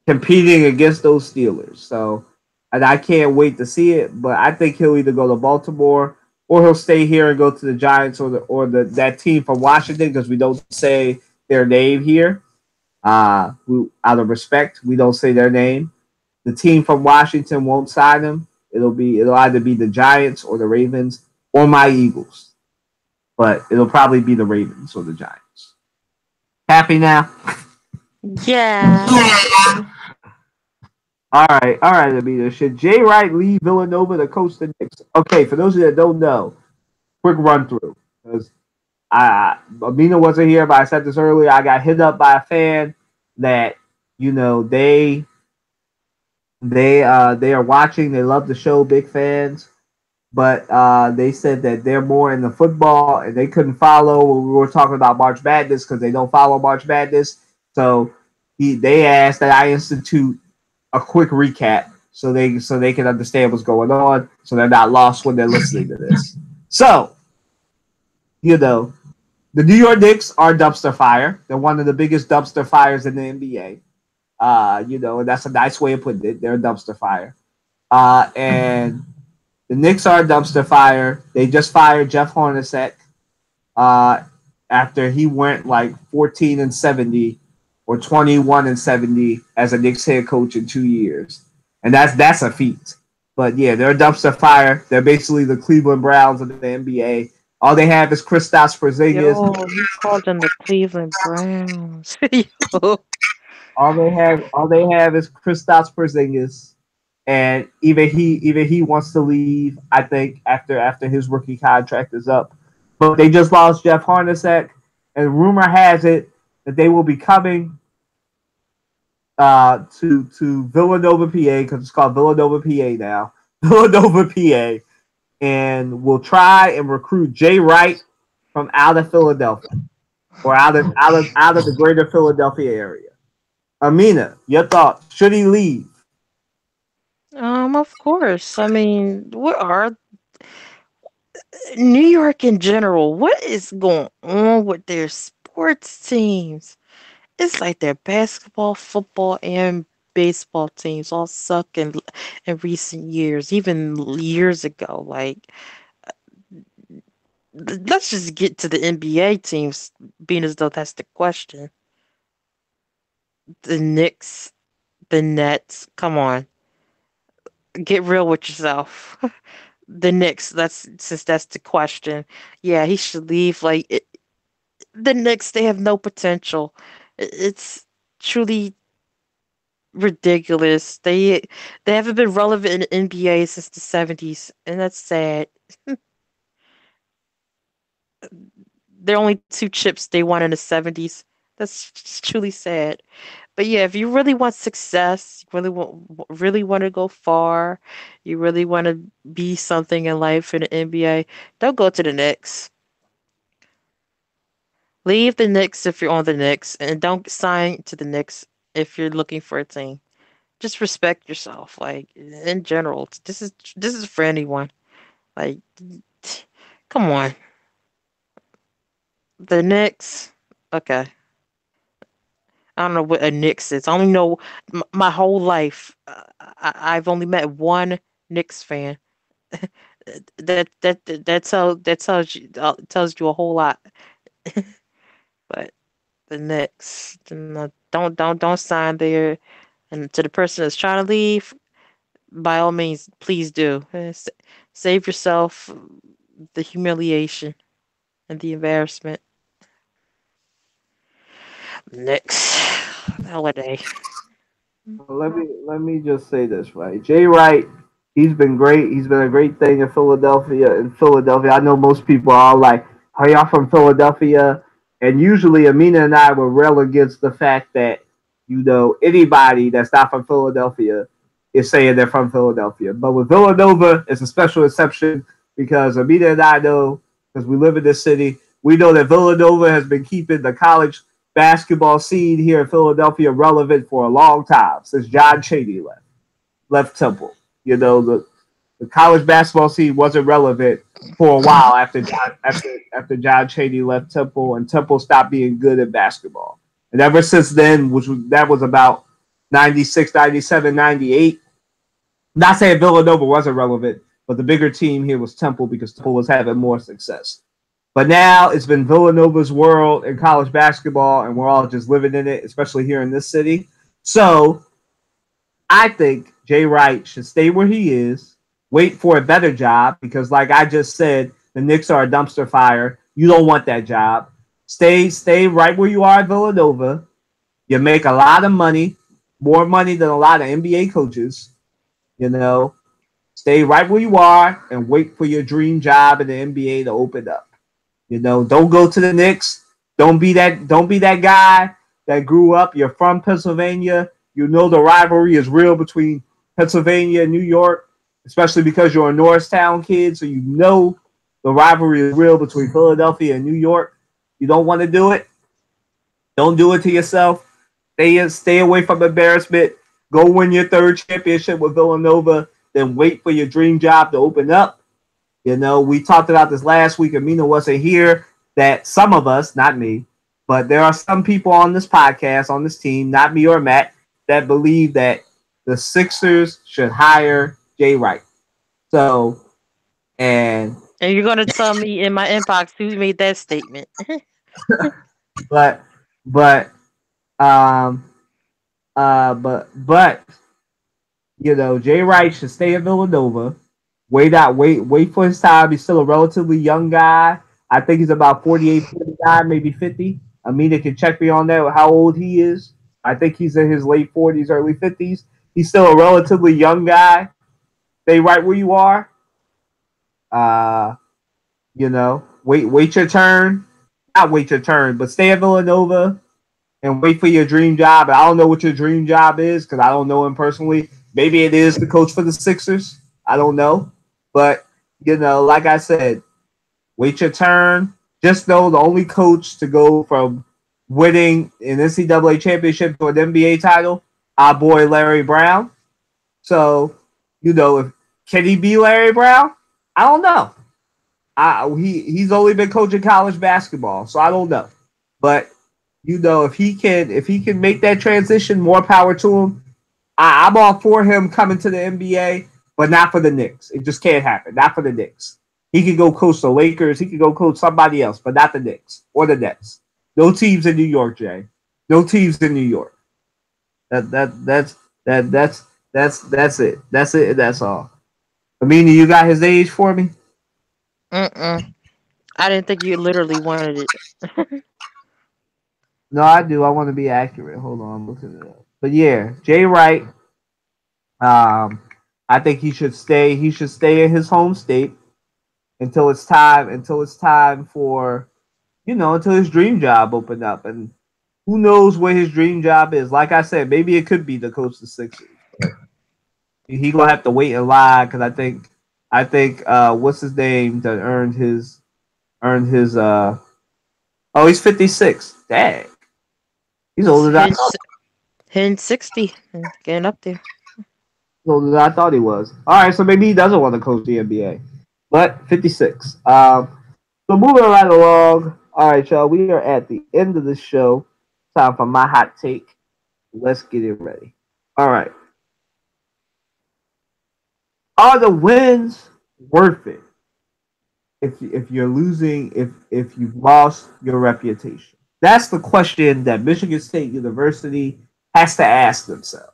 competing against those Steelers. So, and I can't wait to see it. But I think he'll either go to Baltimore or he'll stay here and go to the Giants or that team from Washington, because we don't say their name here. Out of respect, we don't say their name. The team from Washington won't sign him. It'll either be the Giants or the Ravens or my Eagles. But it'll probably be the Ravens or the Giants. Happy now? Yeah. All right, Amina. Should Jay Wright leave Villanova to coach the Knicks? Okay, for those of you that don't know, quick run through. Because Amina wasn't here, but I said this earlier. I got hit up by a fan that they are watching. They love the show, big fans. But they said that they're more in the football, and they couldn't follow when we were talking about March Madness because they don't follow March Madness. So they asked that I institute a quick recap so they can understand what's going on, so they're not lost when they're listening to this. So, the New York Knicks are dumpster fire. They're one of the biggest dumpster fires in the NBA. And that's a nice way of putting it. They're a dumpster fire. And the Knicks are a dumpster fire. They just fired Jeff Hornacek after he went like 14-70 or 21-70 as a Knicks head coach in 2 years, and that's a feat. But yeah, they're a dumpster fire. They're basically the Cleveland Browns of the NBA. All they have is Kristaps Porzingis. Yo, he called them the Cleveland Browns. All they have is Kristaps Porzingis, and even he wants to leave. I think after his rookie contract is up, but they just lost Jeff Hornacek, and rumor has it that they will be coming to Villanova, PA, because it's called Villanova, PA now. Villanova, PA, and will try and recruit Jay Wright from out of Philadelphia or out of the greater Philadelphia area. Amina, your thoughts? Should he leave? Of course. I mean, what are New York in general? What is going on with their sports teams? It's like their basketball, football, and baseball teams all suck in recent years, even years ago. Like, let's just get to the NBA teams, being as though that's the question. The Knicks, the Nets. Come on, get real with yourself. The Knicks. Since that's the question. Yeah, he should leave. The Knicks, they have no potential. It's truly ridiculous. They haven't been relevant in the NBA since the 70s, and that's sad. They're only two chips they won in the 70s. That's truly sad. But yeah, if you really want success, you really want to go far, you really want to be something in life in the NBA, don't go to the Knicks. Leave the Knicks if you're on the Knicks, and don't sign to the Knicks if you're looking for a team. Just respect yourself. Like, in general, this is for anyone. Like, come on, the Knicks. Okay, I don't know what a Knicks is. I only know my whole life. I've only met one Knicks fan. That tells you a whole lot. But the Knicks, don't sign there. And to the person that's trying to leave, by all means, please do. Save yourself the humiliation and the embarrassment. Knicks holiday. Let me just say this, right? Jay Wright, he's been great. He's been a great thing in Philadelphia. I know most people are like, "Are y'all from Philadelphia?" And usually, Amina and I were rail against the fact that anybody that's not from Philadelphia is saying they're from Philadelphia. But with Villanova, it's a special exception because Amina and I know, because we live in this city, we know that Villanova has been keeping the college basketball scene here in Philadelphia relevant for a long time, since John Chaney left Temple. The college basketball scene wasn't relevant for a while after John Chaney left Temple, and Temple stopped being good at basketball. And ever since then, that was about 96, 97, 98. Not saying Villanova wasn't relevant, but the bigger team here was Temple because Temple was having more success. But now it's been Villanova's world in college basketball, and we're all just living in it, especially here in this city. So I think Jay Wright should stay where he is, wait for a better job, because like I just said, the Knicks are a dumpster fire. You don't want that job. Stay right where you are at Villanova. You make a lot of money, more money than a lot of NBA coaches. You know, stay right where you are and wait for your dream job in the NBA to open up. You know, don't go to the Knicks. Don't be that guy that grew up. You're from Pennsylvania. You know the rivalry is real between Pennsylvania and New York, especially because you're a Norristown kid, so you know the rivalry is real between Philadelphia and New York. You don't want to do it. Don't do it to yourself. Stay away from embarrassment. Go win your third championship with Villanova. Then wait for your dream job to open up. You know, we talked about this last week. Amina wasn't here. That some of us, not me, but there are some people on this podcast, on this team, not me or Matt, that believe that the Sixers should hire Jay Wright. So, and you're gonna tell me in my inbox who made that statement. but you know, Jay Wright should stay at Villanova. Wait for his time. He's still a relatively young guy. I think he's about 48, 49, maybe 50. Amina can check me on that, how old he is. I think he's in his late 40s, early 50s. He's still a relatively young guy. Stay right where you are. You know, wait your turn. Not wait your turn, but stay at Villanova and wait for your dream job. I don't know what your dream job is because I don't know him personally. Maybe it is the coach for the Sixers. I don't know. But, you know, like I said, wait your turn. Just know the only coach to go from winning an NCAA championship to an NBA title, our boy Larry Brown. So, you know, can he be Larry Brown? I don't know. He's only been coaching college basketball, so I don't know. But, you know, if he can make that transition, more power to him. I'm all for him coming to the NBA, but not for the Knicks. It just can't happen. Not for the Knicks. He could go coach the Lakers. He could go coach somebody else, but not the Knicks or the Nets. No teams in New York, Jay. No teams in New York. That's it. That's it. That's all. Amina, you got his age for me? I didn't think you literally wanted it. No, I do. I want to be accurate. Hold on, I'm looking it up. But yeah, Jay Wright. I think he should stay. He should stay in his home state until it's time. Until it's time for, you know, until his dream job opened up. And who knows what his dream job is? Like I said, maybe it could be the coach of the Sixers. He gonna have to wait in line because I think what's his name that earned his oh, he's 56. Dang. He's older than I thought. Hitting 60 and getting up there. Older than I thought he was. All right, so maybe he doesn't want to coach the NBA. But 56. So moving right along. All right, y'all. We are at the end of the show. Time for my hot take. Let's get it ready. All right. Are the wins worth it? If you're losing, if you've lost your reputation? That's the question that Michigan State University has to ask themselves.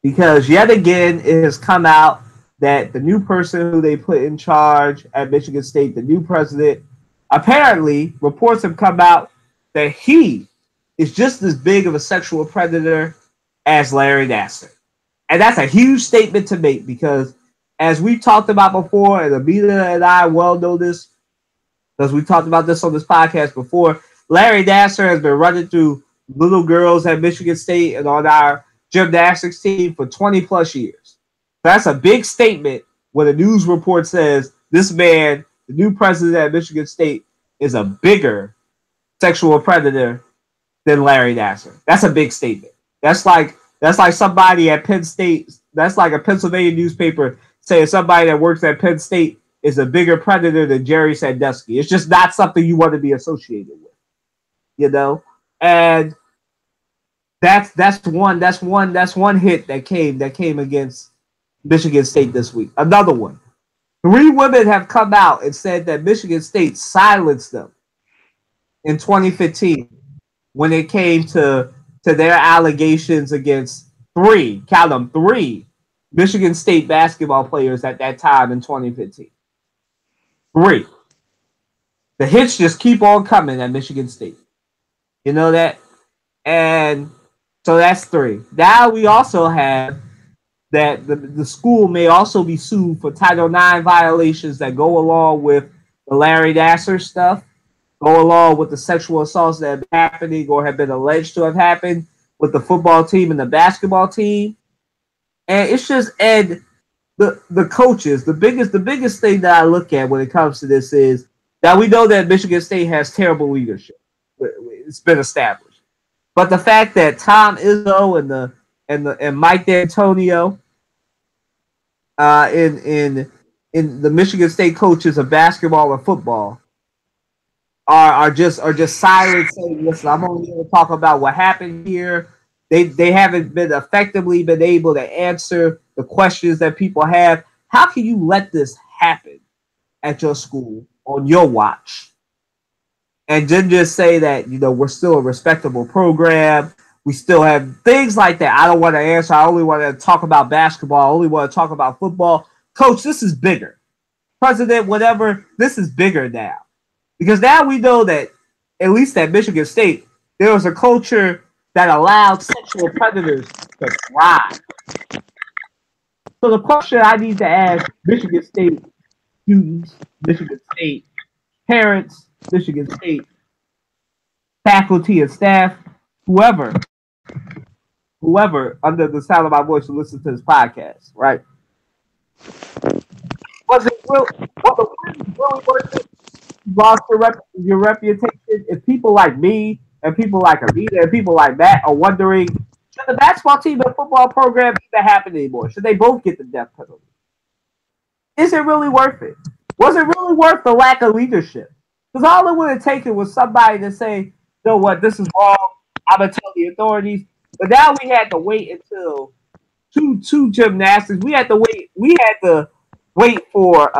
Because yet again, it has come out that the new person who they put in charge at Michigan State, the new president, apparently reports have come out that he is just as big of a sexual predator as Larry Nassar. And that's a huge statement to make because as we talked about before, and Amina and I well know this, because we talked about this on this podcast before, Larry Nassar has been running through little girls at Michigan State and on our gymnastics team for 20 plus years. That's a big statement when a news report says this man, the new president at Michigan State, is a bigger sexual predator than Larry Nassar. That's a big statement. That's like somebody at Penn State. That's like a Pennsylvania newspaper saying somebody that works at Penn State is a bigger predator than Jerry Sandusky. It's just not something you want to be associated with, you know. And that's one hit that came against Michigan State this week. Another one. 3 women have come out and said that Michigan State silenced them in 2015 when it came to their allegations against 3 Michigan State basketball players at that time in 2015. 3. The hits just keep on coming at Michigan State. You know that? And So that's 3. Now we also have that the school may also be sued for Title IX violations that go along with the Larry Nassar stuff, go along with the sexual assaults that have been happening or have been alleged to have happened with the football team and the basketball team. And it's just, and the coaches, the biggest thing that I look at when it comes to this is that we know that Michigan State has terrible leadership. It's been established. But the fact that Tom Izzo and Mike D'Antonio in the Michigan State coaches of basketball and football are just silent, saying, "Listen, I'm only going to talk about what happened here." They haven't been effectively been able to answer the questions that people have. How can you let this happen at your school on your watch? And then just say that, we're still a respectable program. We still have things like that. I don't want to answer. I only want to talk about basketball. I only want to talk about football. Coach, this is bigger. President, whatever, this is bigger now. Because now we know that, at least at Michigan State, there was a culture that allowed sexual predators to thrive. So the question I need to ask Michigan State students, Michigan State parents, Michigan State faculty and staff, whoever under the sound of my voice who listens to this podcast, right? Was the win really worth it? You lost your reputation. If people like me and people like Amita and people like Matt are wondering, should the basketball team and football program even happen anymore? Should they both get the death penalty? Is it really worth it? Was it really worth the lack of leadership? Because all it would have taken was somebody to say, "You know what, this is wrong. I'm gonna tell the authorities." But now we had to wait until two gymnastics. We had to wait for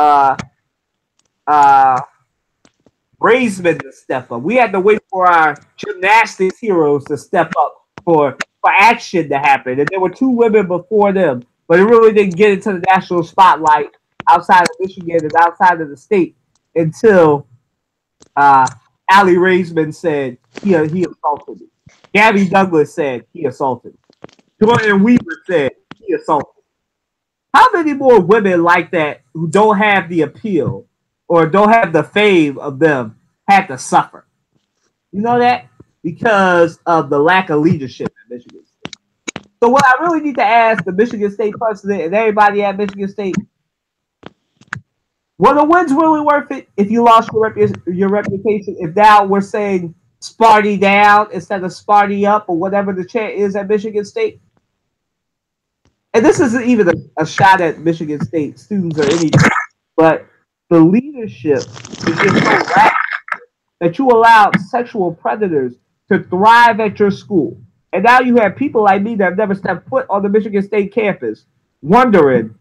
Raisman to step up. We had to wait for our gymnastics heroes to step up for action to happen. And there were 2 women before them, but it really didn't get into the national spotlight outside of Michigan and outside of the state until Allie Raisman said he assaulted me. Gabby Douglas said he assaulted me. Jordan Weaver said he assaulted me. How many more women like that who don't have the appeal or don't have the fame of them had to suffer? You know that? Because of the lack of leadership at Michigan State. So what I really need to ask the Michigan State president and everybody at Michigan State, were the wins really worth it if you lost your reputation? If now we're saying Sparty down instead of Sparty up or whatever the chant is at Michigan State? And this isn't even a shot at Michigan State students or anything, but the leadership is just so radical that you allowed sexual predators to thrive at your school. And now you have people like me that have never stepped foot on the Michigan State campus wondering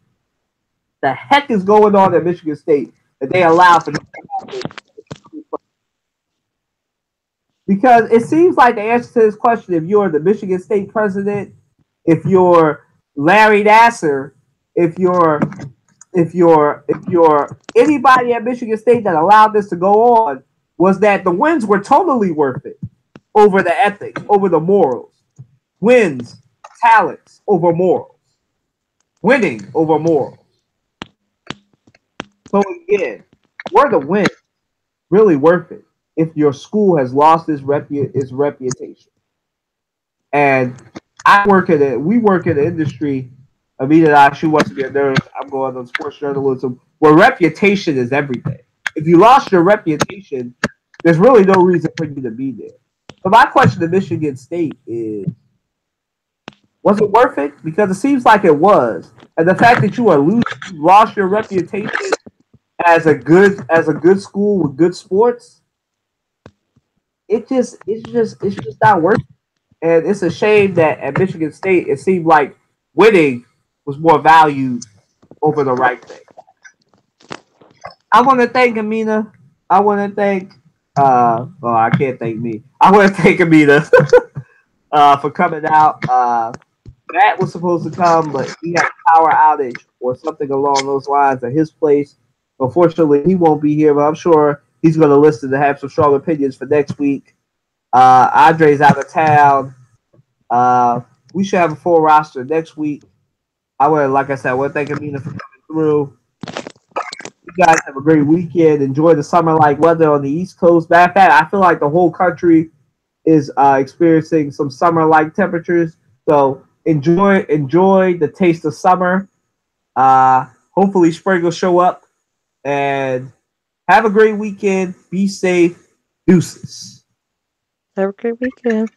the heck is going on at Michigan State that they allow for this to happen. Because it seems like the answer to this question, if you're the Michigan State president, if you're Larry Nassar, if you're anybody at Michigan State that allowed this to go on, was that the wins were totally worth it over the ethics, over the morals. Wins, talents over morals. Winning over morals. So again, were the wins really worth it if your school has lost its reputation? And we work in the industry. Amita and I, she wants to be a nurse. I'm going on sports journalism, where reputation is everything. If you lost your reputation, there's really no reason for you to be there. So my question to Michigan State is, was it worth it? Because it seems like it was. And the fact that you lost your reputation as a good school with good sports, it's just not worth it. And it's a shame that at Michigan State it seemed like winning was more valued over the right thing. I want to thank Amina. I want to thank I can't thank me. I want to thank Amina for coming out. Matt was supposed to come, but he had a power outage or something along those lines at his place. Unfortunately, he won't be here, but I'm sure he's going to listen to have some strong opinions for next week. Andre's out of town. We should have a full roster next week. Like I said, I want to thank Amina for coming through. You guys have a great weekend. Enjoy the summer-like weather on the East Coast. Matter of fact, I feel like the whole country is experiencing some summer-like temperatures. So enjoy the taste of summer. Hopefully spring will show up. And have a great weekend. Be safe. Deuces. Have a great weekend.